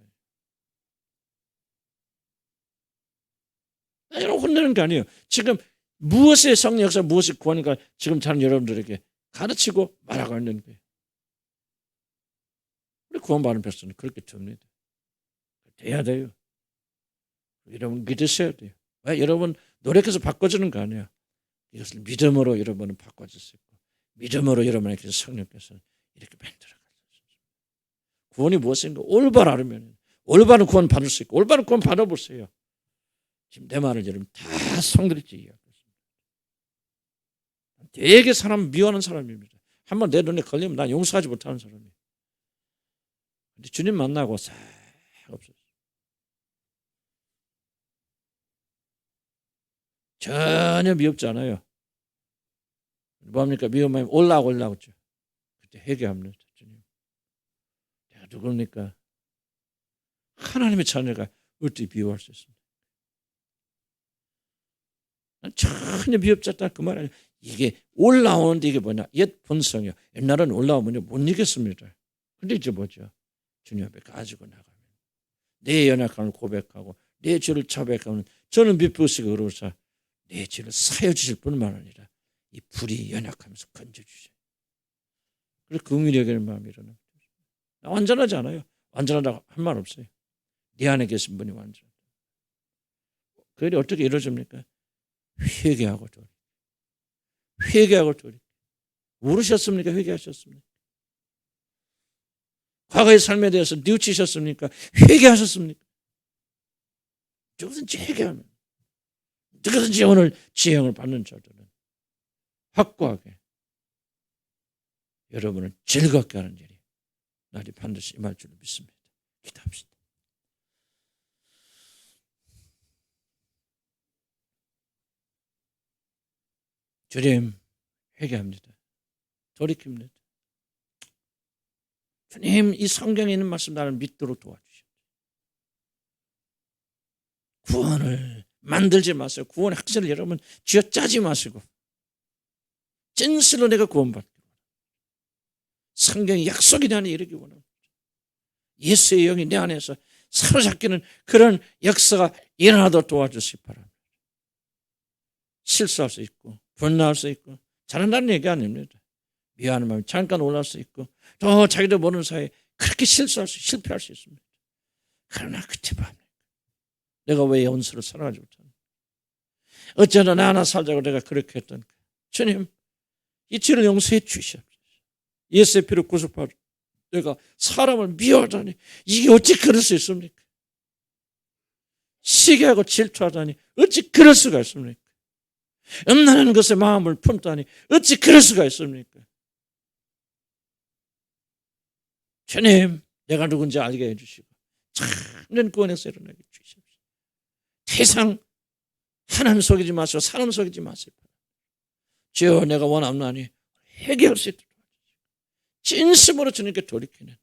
여러분 혼내는 게 아니에요. 지금 무엇의 성령 역사, 무엇의 구원인가 지금 저는 여러분들에게 가르치고 말하고 있는 거예요. 우리 구원받은 백성은 그렇게 됩니다. 돼야 돼요. 여러분 믿으셔야 돼요. 왜? 여러분 노력해서 바꿔주는 거 아니에요. 이것을 믿음으로 여러분은 바꿔줄 수 있고 믿음으로 여러분에게 성령께서 이렇게 만들어가셨습니다. 구원이 무엇인가 올바로 알으면 올바른 구원 받을 수 있고 올바른 구원 받아보세요. 지금 내 말을 여러분 다 성들이 이해하고 있습니다. 되게 사람 미워하는 사람입니다. 한번 내 눈에 걸리면 난 용서하지 못하는 사람이에요. 근데 주님 만나고 싹 없어졌어요. 전혀 미흡지 않아요. 뭡니까? 미움하면 올라오죠. 그때 회개합니다. 주님, 내가 누굽니까? 하나님의 자녀가 어떻게 미워할 수 있습니까? 전혀 미흡지 않다 그 말 아니에요. 이게 올라오는데 이게 뭐냐? 옛 본성이요. 옛날은 올라오면 못 이겼습니다. 근데 이제 뭐죠? 주님 앞에 가지고 나가면 내 연약함을 고백하고 내 죄를 자백하면 저는 미쁘시고 그러사 내 죄를 사여 주실 뿐만 아니라 이 불이 연약하면서 건져주셔요. 그래서 긍휼히 여기는 마음이 일어나. 완전하지 않아요. 완전하다고 할 말 없어요. 내 안에 계신 분이 완전하다. 그 일이 어떻게 이루어집니까? 회개하고 돌이켜. 회개하고 돌이켜. 울으셨습니까? 회개하셨습니까? 과거의 삶에 대해서 뉘우치셨습니까? 회개하셨습니까? 누구든지 회개하면 누구든지 오늘 지혜형을 받는 자들은 확고하게 여러분을 즐겁게 하는 일이 날이 반드시 임할 줄 믿습니다. 기도합시다. 주님 회개합니다. 돌이킵니다. 주님 이 성경에 있는 말씀 나를 믿도록 도와주십시오. 구원을 만들지 마세요. 구원의 학설을 여러분 쥐어짜지 마시고 진실로 내가 구원받기 원합니다. 성경의 약속이 내 안에 이르기 원합니다. 예수의 영이 내 안에서 사로잡기는 그런 역사가 일어나도록 도와주시기 바랍니다. 실수할 수 있고 분노할 수 있고 잘한다는 얘기 아닙니다. 미안한 마음이 잠깐 올라올 수 있고 또 자기도 모르는 사이에 그렇게 실패할 수 있습니다. 그러나 그때 밤에 내가 왜 원수를 사랑하지 못하나? 어쩌나 나 하나 살자고 내가 그렇게 했던 주님 이 죄를 용서해 주시옵소서. 예수의 피로 구속받아 내가 사람을 미워하다니 이게 어찌 그럴 수 있습니까? 시기하고 질투하다니 어찌 그럴 수가 있습니까? 음란한 것에 마음을 품다니 어찌 그럴 수가 있습니까? 주님, 내가 누군지 알게 해주시고 참된 구원에서 일어나게 주시옵소서. 세상 하나님 속이지 마시고 사람 속이지 마세요. 주여, 내가 원함나니 회개할 수 있도록 진심으로 주님께 돌이키는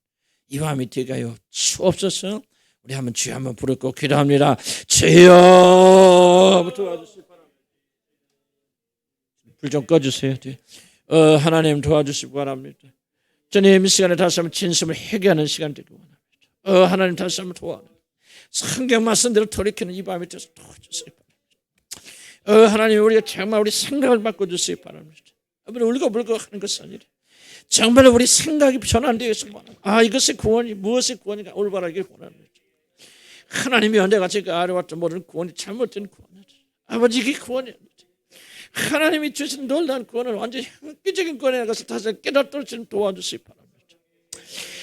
이 밤이 되게 하여 주옵소서. 우리 한번 주여 한번 부르고 기도합니다. 주여, 도와주시기 바랍니다. 불 좀 꺼주세요. 하나님 도와주시기 바랍니다. 주님, 이 시간에 다시 한번 진심을 회개하는 시간 되기 원합니다. 하나님 다시 한번 도와주세요. 성경 말씀대로 돌이키는 이 밤이 되어서 도와주시기 바랍니다. 하나님, 우리가 정말 우리 생각을 바꿔주시기 바랍니다. 우리 울고불고 하는 것은 아니라 정말 우리 생각이 변환되어 있으면 이것이 구원이 무엇이 구원인가 올바르게 원합니다. 하나님이 내가 제가 알아왔던 모든 구원이 잘못된 구원이다. 아버지, 이게 구원이 아닙니다. 하나님이 주신 놀라운 구원은 완전히 획기적인 구원에 가서 다시 깨닫도록 좀 도와주시기 바랍니다.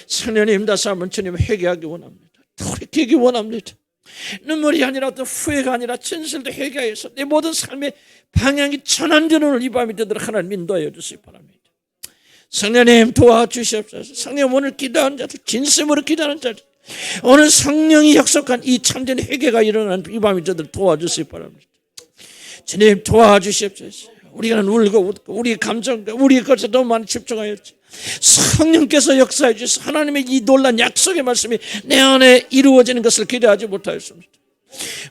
성령님, 다시 한번 주님 회개하기 원합니다. 돌이키기 원합니다. 눈물이 아니라 어떤 후회가 아니라 진실도 회개해서 내 모든 삶의 방향이 전환되는 오늘 이 밤이 되도록 하나님 인도하여 주시기 바랍니다. 성령님, 도와주시옵소서. 성령, 오늘 기도하는 자들, 진심으로 기도하는 자들, 오늘 성령이 약속한 이 참된 회개가 일어나는 이 밤이 되도록 도와주시기 바랍니다. 주님, 도와주시옵소서. 우리가 울고 웃고 우리 감정과 우리 것에 너무 많이 집중하였지. 성령께서 역사해 주셔서 하나님의 이 놀란 약속의 말씀이 내 안에 이루어지는 것을 기대하지 못하였습니다.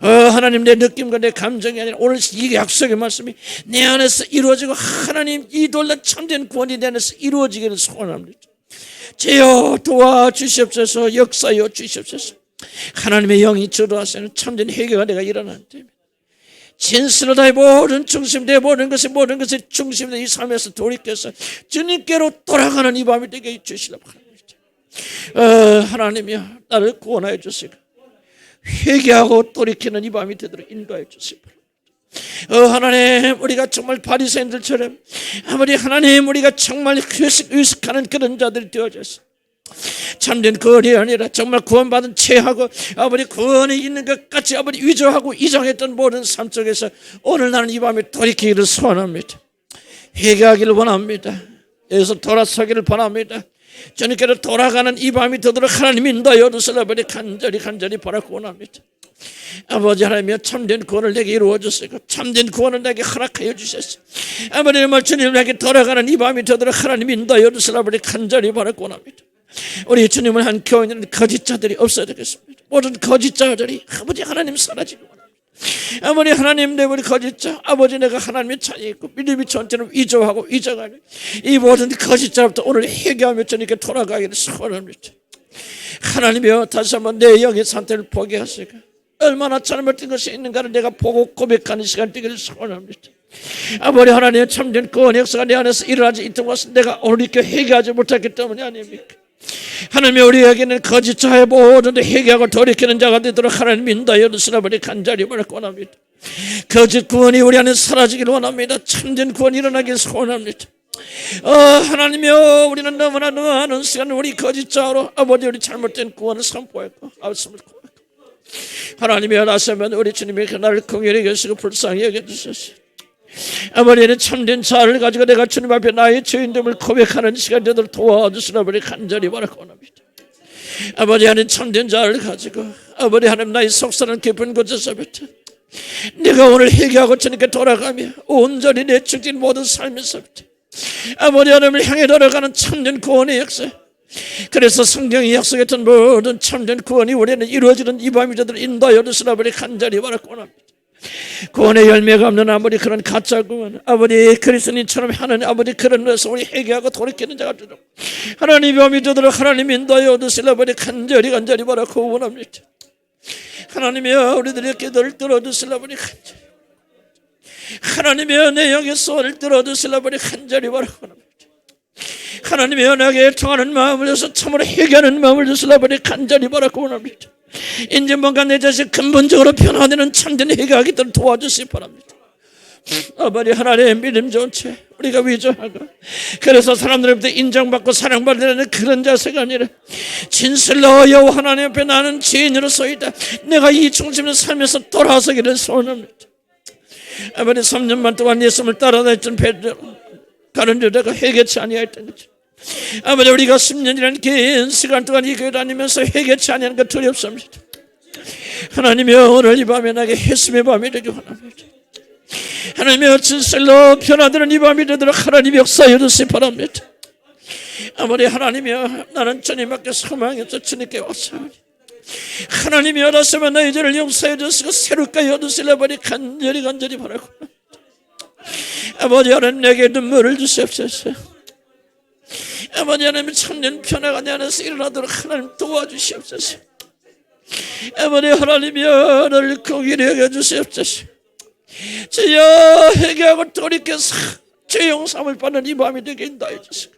하나님, 내 느낌과 내 감정이 아니라 오늘 이 약속의 말씀이 내 안에서 이루어지고 하나님 이 놀란 참된 구원이 내 안에서 이루어지기를 소원합니다. 주여, 도와주시옵소서. 역사여 주시옵소서. 하나님의 영이 주도하시는 참된 회개가 내가 일어나는 때입니다. 진실로 나의 모든 중심, 내 모든 것이 중심된 이 삶에서 돌이켜서 주님께로 돌아가는 이 밤이 되게 해주시려고 합니다. 하나님이여, 나를 구원하여 주시고 회개하고 돌이키는 이 밤이 되도록 인도하여 주시기 바랍니다. 하나님, 우리가 정말 바리새인들처럼 아버지 하나님, 우리가 정말 의식하는 그런 자들이 되어져서 참된 구원이 아니라 정말 구원받은 체하고 아버지 구원이 있는 것 같이 아버지 위조하고 이정했던 모든 삶 속에서 오늘 나는 이 밤에 돌이키기를 소원합니다. 회개하기를 원합니다. 여기서 돌아서기를 바랍니다. 주님께로 돌아가는 이 밤이 되도록 하나님 인도하여 주시라 아버지 간절히 바라고 원합니다. 아버지 하나님이여, 참된 구원을 내게 이루어 주시고 참된 구원을 내게 허락하여 주셨소. 아버지 정말 주님에게 돌아가는 이 밤이 되도록 하나님 인도하여 주시라 아버지 간절히 바라고 원합니다. 우리 주님을 한 교회는 거짓자들이 없어야 되겠습니다. 모든 거짓자들이 아버지 하나님 사라지고 원합니다. 아버지 하나님, 내 우리 거짓자 아버지, 내가 하나님의 찬이 있고 믿음이 전체는 위조하고 이정하는 이 모든 거짓자로부터 오늘 회개하며 주님께 돌아가기를 소원합니다. 하나님이여, 다시 한번 내 영의 상태를 보게 하시고 얼마나 잘못된 것이 있는가를 내가 보고 고백하는 시간 되기를 소원합니다. 아버지 하나님, 참된 구원의 역사가 내 안에서 일어나지 있던 것은 내가 오늘 이렇게 회개하지 못했기 때문이 아닙니까? 하나님이 우리에게는 거짓자의 모든 회개하고 돌이키는 자가 되도록 하나님 인도하여 주시라 버리 간절히 바라고 원합니다. 거짓 구원이 우리 안에 사라지기를 원합니다. 참된 구원이 일어나기를 소원합니다. 하나님이여, 우리는 너무나 많은 시간 우리 거짓자로 아버지 우리 잘못된 구원을 선포했고 말씀을 고백했고 하나님이여, 나서면 우리 주님이 그날을 긍휼히 계시고 불쌍히 여겨주소서. 아버지는 참된 자를 가지고 내가 주님 앞에 나의 죄인됨을 고백하는 시간 되도록 도와주시라 버리 간절히 바라고 원합니다. 아버지 하나님, 참된 자를 가지고 아버지 하나님 나의 속사는 깊은 곳에서부터 내가 오늘 회개하고 주님께 돌아가며 온전히 내 죽진 모든 삶에서부터 아버지 하나님을 향해 돌아가는 참된 구원의 역사, 그래서 성경이 약속했던 모든 참된 구원이 우리는 이루어지는 이 밤이 되도록 인도하여 주시라 버리 간절히 바라고 원합니다. 구원의 열매가 없는 아버지 그런 가짜 구원, 아버지 그리스도인처럼 하는 아버지 그런 것을 우리 회개하고 돌이키는 자가 되도록 하나님 밤이 되도록 하나님 인도하여 주시라 버리 간절히 바라고 원합니다. 하나님이여, 우리들의 기도를 들어주시라 버리 간절히, 하나님이여, 내 영의 소원을 들어주시라 버리 간절히 바라고 원합니다. 하나님이여, 나에게 통하는 마음을 주셔서 참으로 회개하는 마음을 주시라 버리 간절히 바라고 원합니다. 이제 뭔가 내 자식 근본적으로 변화되는 참된 회개하기 도록 도와주시기 바랍니다. 아버지 하나님 믿음 좋은 채 우리가 위조하고 그래서 사람들한테 인정받고 사랑받으려는 그런 자세가 아니라 진실로 여호와 하나님 앞에 나는 죄인으로서이다. 내가 이 중심에 살면서 돌아서기를 소원합니다. 아버지 3년만 동안 예수님을 따라다녔던 베드로 가는 여자가 회개치 아니하였던 거죠. 아버지 우리가 10년이라는 긴 시간 동안 이 교회 다니면서 회개치 아니하는 것 두렵습니다. 하나님이여 오늘 이 밤에 나게 회심의 밤이 되기 원합니다. 하나님이여 진실로 변화되는 이 밤이 되도록 하나님 역사해 주시기 바랍니다. 아버지 하나님이여 나는 주님 앞에 소망해서 주님께 왔사오니 하나님이여 다시 한번 나의 죄를 용서해 주시고 새롭게 여주시려 버리 간절히 바라고 아버지 하나님 내게 눈물을 주시옵소서. 아버지 하나님 참된 변화가 내 안에서 일어나도록 하나님 도와주시옵소서. 아버지 하나님이여 나를 공의히 여겨주시옵소서. 주여 회개하고 돌이켜서 죄 용서함을 받는 이 밤이 되게 인도해 주시고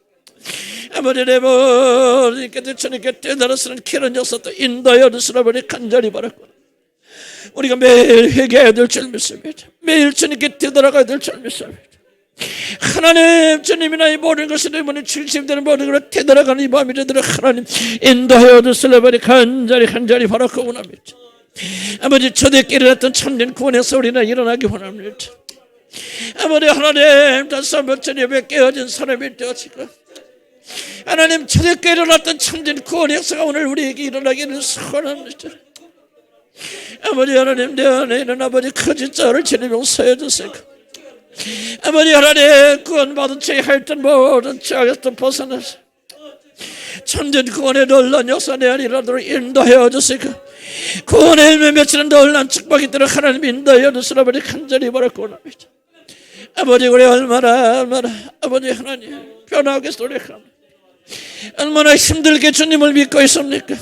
아버지 내 머리께 주님께 깨달아 쓰는 그런 역사도 인도하여 주시라 버리 간절히 바랐고 우리가 매일 회개해야 될 줄 믿습니다. 매일 주님께 되돌아가야 될 줄 믿습니다. 하나님 주님이 나의 모든 것을 이번에 중심되는 모든 것을 되돌아가는 이 밤이 되도록 하나님 인도하여 주시라 버리 간절히 바랐고 원합니다. 아버지 초대께 일어났던 참된 구원의 소리나 일어나기 원합니다. 아버지 하나님 다시 한번 주님에 깨어진 사람이 되어지고 하나님 초대께 일어났던 참된 구원의 역사가 오늘 우리에게 일어나기를 소원합니다. 아버지 하나님 내 안에 있는 아버지 거짓 자를 주님 용서해 주세요. 아버지 하나님 구원받은 채 하였던 모든 죄악에서 벗어나서 참된 구원의 놀라운 역사 내 안에 일어나도록 인도하여 주시고 구원의 일매 맺히는 놀라운 축복이 있도록 하나님 인도하여 주시라 버리 간절히 바라고 원합니다. 아버지 우리 얼마나 아버지 하나님 변화하게 노력합니다. 얼마나 힘들게 주님을 믿고 있습니까?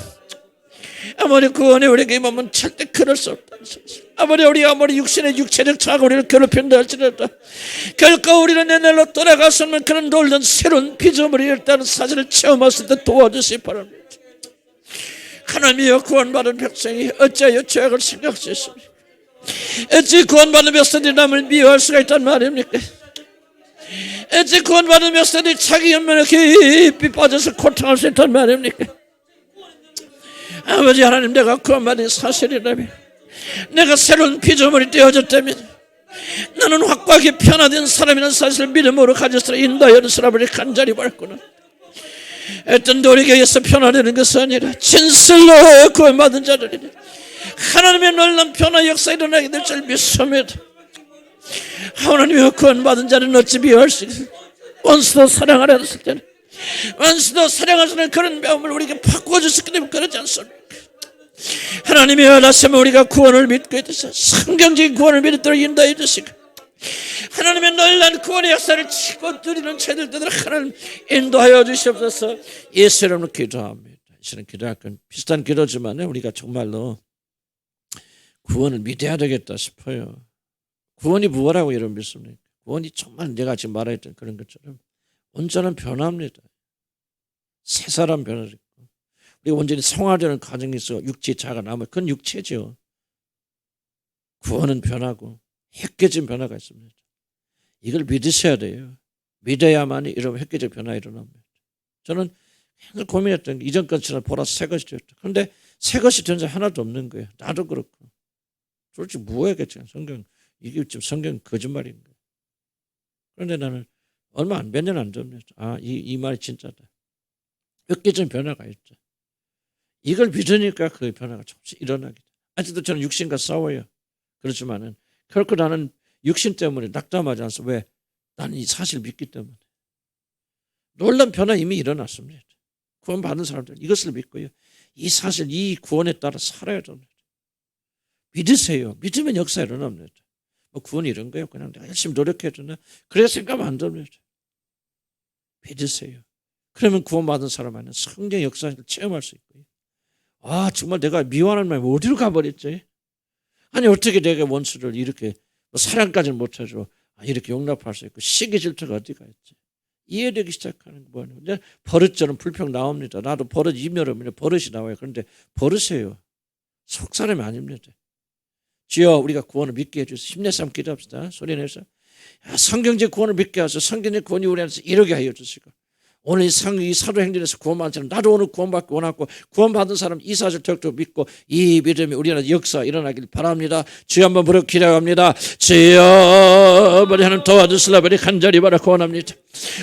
아버지 구원이 우리에게 임하면 절대 그럴 수 없다는 사실. 아버지 우리가 아무리 육신의 육체적 자가 우리를 괴롭힌다 할지라도 결코 우리는 내날로 돌아가서는 그런 놀라운 새로운 피조물이 있다는 사실을 체험할 수 있도록 도와주시기 바랍니다. 하나님이여 구원받은 백성이 어찌하여 죄악을 생각할 수 있습니까? 어찌 구원받은 백성들이 남을 미워할 수가 있단 말입니까? 어찌 구원받은 백성들이 자기 연면에 깊이 빠져서 고통할 수 있단 말입니까? 아버지 하나님 내가 구원받은 사실이라면 내가 새로운 피조물이 되어졌다면 나는 확고하게 변화된 사람이라는 사실을 믿음으로 가져서 인도하여 주시라 버리 간절히 바랐구나. 어떤 우리에게서 변화되는 것은 아니라 진실로 구원받은 자들이라 하나님의 놀라운 변화 역사 일어나게 될 줄 믿습니다. 하나님의 구원받은 자는 어찌 미워할 수 있어요? 원수도 사랑하라 했을 때는 원수도 사랑하시는 그런 마음을 우리에게 바꿔주셨기 때문에 그러지 않습니까? 하나님의 다시 한번 우리가 구원을 믿고 있어서 성경적인 구원을 믿도록 인도해 주시고 하나님의 놀라운 구원의 역사를 치고 드리는 죄들 되도록 하나님 인도하여 주시옵소서. 예수 이름으로 기도합니다. 이제는 기도할 건 비슷한 기도지만 우리가 정말로 구원을 믿어야 되겠다 싶어요. 구원이 무엇라고 여러분 믿습니까? 구원이 정말 내가 지금 말했던 그런 것처럼 온전한 변화입니다. 새 사람 변화를 있고 우리가 온전히 성화되는 과정에서 육체의 자가 남아 그건 육체죠. 구원은 변하고 획기적인 변화가 있습니다. 이걸 믿으셔야 돼요. 믿어야만 이런 획기적 변화가 일어납니다. 저는 항상 고민했던 게 이전 것처럼 보라 새 것이 되었다. 그런데 새 것이 된 사람 하나도 없는 거예요. 나도 그렇고. 솔직히 뭐야겠지. 성경 이게 지금 성경 거짓말인 거예요. 그런데 나는 얼마 몇 년 안 됩니다. 이 말이 진짜다. 획기적인 변화가 있죠. 이걸 믿으니까 그 변화가 조금씩 일어나게 돼. 아직도 저는 육신과 싸워요. 그렇지만은 결코 나는 육신 때문에 낙담하지 않습니다. 왜? 나는 이 사실을 믿기 때문에. 놀라운 변화 이미 일어났습니다. 구원받은 사람들 이것을 믿고요. 이 사실, 이 구원에 따라 살아야 됩니다. 믿으세요. 믿으면 역사 일어납니다. 뭐 구원이 이런 거예요. 그냥 내가 열심히 노력해야 되나? 그래야 생각하면 안 됩니다. 믿으세요. 그러면 구원받은 사람은 성경 역사를 체험할 수 있고요. 정말 내가 미워하는 마음이 어디로 가버렸지? 아니 어떻게 내가 원수를 이렇게 사랑까지는 못하죠. 이렇게 용납할 수 있고 시기 질투가 어디가 있지? 이해되기 시작하는 거 뭐예요? 이제 버릇처럼 불평 나옵니다. 나도 버릇 이멸하면 버릇이 나와요. 그런데 버릇이에요. 속 사람이 아닙니다. 주여 우리가 구원을 믿게 해주세요. 힘내서 한번 기도합시다. 소리내서 성경적 구원을 믿게 하소서. 성경적 구원이 우리 안에서 이루게 하여 주시고 오늘 이 사도행전에서 구원받은 사람 나도 오늘 구원받기 원하고 구원받은 사람 이 사실 적극 믿고 이 믿음이 우리 안에 역사 일어나길 바랍니다. 주여 한번 부르고 기도합니다. 주여 우리 하나님 도와주시라버리 간절히 바라고 원합니다.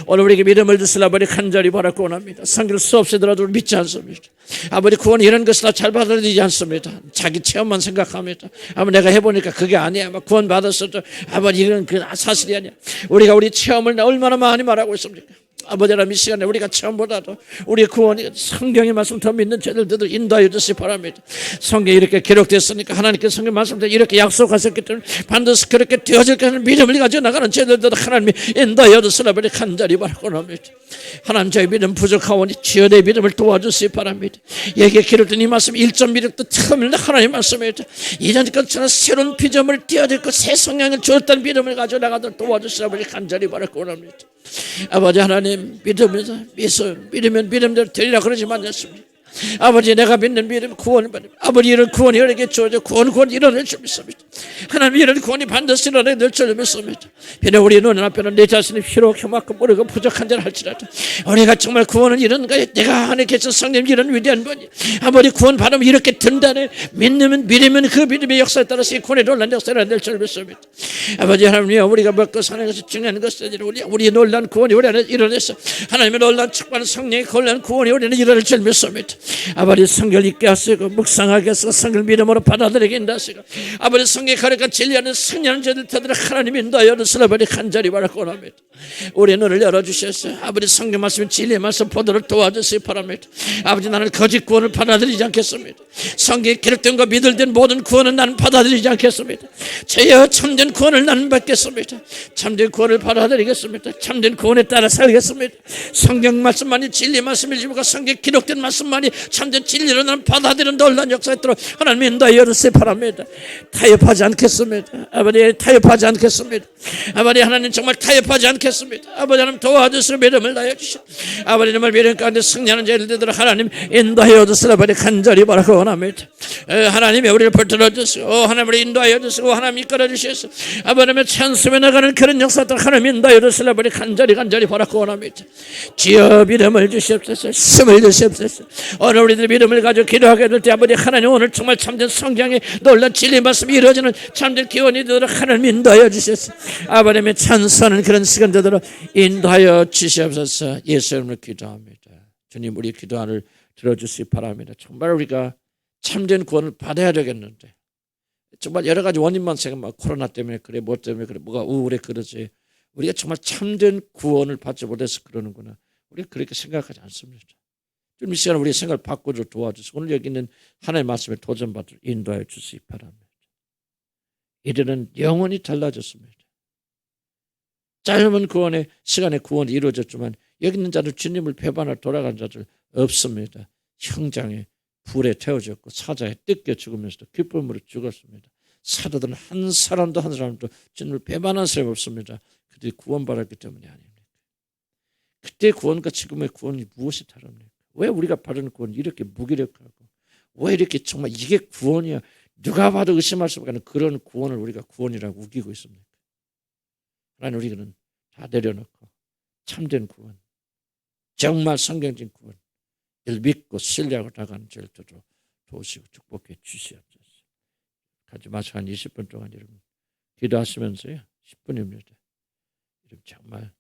오늘 우리에게 믿음을 주시라버리 간절히 바라고 원합니다. 성경을 수없이 들어도 믿지 않습니다. 아버지 구원 이런 것이나 잘 받아들이지 않습니다. 자기 체험만 생각합니다. 아버지 내가 해보니까 그게 아니야. 구원 받았어도 아버지 이건 그 사실이 아니야. 우리가 우리 체험을 얼마나 많이 말하고 있습니까? 아버지 하나님 이 시간에 우리가 처음보다도 우리의 구원이 성경의 말씀 더 믿는 저들도 인도하여 주시기 바랍니다. 성경에 이렇게 기록됐으니까 하나님께서 성경 말씀대로 이렇게 약속하셨기 때문에 반드시 그렇게 되어질 것을 믿음을 가지고 나가는 저들도 하나님이 인도하여 주시라버리 간절히 바라고 합니다. 하나님 저희 믿음 부족하오니 주여 내 믿음을 도와주시기 바랍니다. 여기에 기록된 이 말씀 1.1도 처음인데 하나님 말씀입니다. 이전 것처럼 새로운 비전을 띄어들고 새 성향을 주었다는 믿음을 가지고 나가도록 도와주시라버리 간절히 바라고 합니다. 아버지 하나님 믿으면 믿음대로 되리라 그러지만 않습니다. 아버지 내가 믿는 믿음 구원을 받습니다. 아버지 이런 구원이 이렇게 주어져 구원 일어날 줄 믿습니다. 하나님 이런 구원이 반드시 일어날 줄 믿습니다. 비록 우리 눈앞에는 내 자신이 피로 혐악고 모르고 부족한 자를 할지라도 우리가 정말 구원은 이런 거예요. 내가 안에 계신 성령 이런 위대한 분이 아버지 구원 받으면 이렇게 든다네. 믿으면 그 믿음의 역사에 따라서 이 구원의 놀란 역사를 일어날 줄 믿습니다. 아버지 하나님 우리가 먹고 사는 것이 중요한 것이 아니라 우리의 놀란 구원이 우리 안에 일어나서 하나님의 놀란 축복하는 성령의 놀란 구원이 우리 안에 일어날 줄 믿습니다. 아버지 성경을 읽게 하시고 묵상하게 하시고 성경을 믿음으로 받아들이게 인도하시고 아버지 성경에 가르쳐 진리하는 성령의 저들 터들어 하나님 인도하여 주시라버리 간절히 바라고 합니다. 우리의 눈을 열어주셔서 아버지 성경 말씀 진리의 말씀 보도록 도와주시기 바랍니다. 아버지 나는 거짓 구원을 받아들이지 않겠습니다. 성경에 기록된 것 믿을된 모든 구원은 나는 받아들이지 않겠습니다. 주여 참된 구원을 나는 받겠습니다. 참된 구원을 받아들이겠습니다. 참된 구원에 따라 살겠습니다. 성경 말씀만이 진리 말씀이지만 성경에 기록된 말씀만이 참된 진리로 나는 받아들이는 놀라운 역사에 들어 하나님 인도하여 주시기 바랍니다. 타협하지 않겠습니다. 아버지 타협하지 않겠습니다. 아버지 하나님 정말 타협하지 않겠습니다. 아버지 하나님 도와주시고 믿음을 다해 주시고 아버지 정말 믿음 가운데 승리하는 자들들을 하나님 인도하여 주시라버리 간절히 바라고 원합니다. 하나님이 우리를 붙들어 주시고 하나님 우리 인도하여 주시고 하나님 이끌어 주셔서 아버지의 찬송에 나가는 그런 역사들 하나님 인도하여 주시라버리 간절히 바라고 원합니다. 주여 믿음을 주시옵소서. 힘을 주시옵소서. 오늘 우리들 믿음을 가지고 기도하게 될 때 아버지 하나님 오늘 정말 참된 성경의 놀란 진리 말씀이 이루어지는 참된 기원이 되도록 하나님 인도하여 주셔서 아버님의 찬송하는 그런 시간 되도록 인도하여 주시옵소서. 예수 이름으로 기도합니다. 주님 우리 기도를 들어주시기 바랍니다. 정말 우리가 참된 구원을 받아야 되겠는데 정말 여러 가지 원인만 생각하면 코로나 때문에 그래 뭐 때문에 그래 뭐가 우울해 그러지 우리가 정말 참된 구원을 받지 못해서 그러는구나. 우리가 그렇게 생각하지 않습니다. 좀 이 시간에 우리의 생각을 바꾸어 도와주시고 오늘 여기 있는 하나님의 말씀에 도전받을 인도하여 주시기 바랍니다. 이들은 영원히 달라졌습니다. 짧은 구원의 시간에 구원이 이루어졌지만 여기 있는 자들 주님을 배반하러 돌아간 자들 없습니다. 형장에 불에 태워졌고 사자에 뜯겨 죽으면서도 기쁨으로 죽었습니다. 사도들은 한 사람도 주님을 배반한 사람이 없습니다. 그들이 구원받았기 때문이 아닙니까? 그때 구원과 지금의 구원이 무엇이 다릅니까? 왜 우리가 받은 구원이 이렇게 무기력하고 왜 이렇게 정말 이게 구원이야 누가 봐도 의심할 수밖에 없는 그런 구원을 우리가 구원이라고 우기고 있습니까? 하나님 우리는 다 내려놓고 참된 구원 정말 성경적인 구원 을 믿고 신뢰하고 나가는 저희들도 도우시고 축복해 주시옵소서. 가지 마시고 한 20분 동안 여러분 기도하시면서요. 10분입니다. 여러분 정말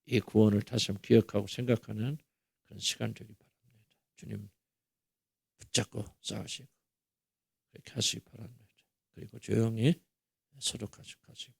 이 구원을 다시 한번 기억하고 생각하는 그런 시간 되기 바랍니다. 주님 붙잡고 싸우시고 그렇게 하시기 바랍니다. 그리고 조용히 소독하시고 가시고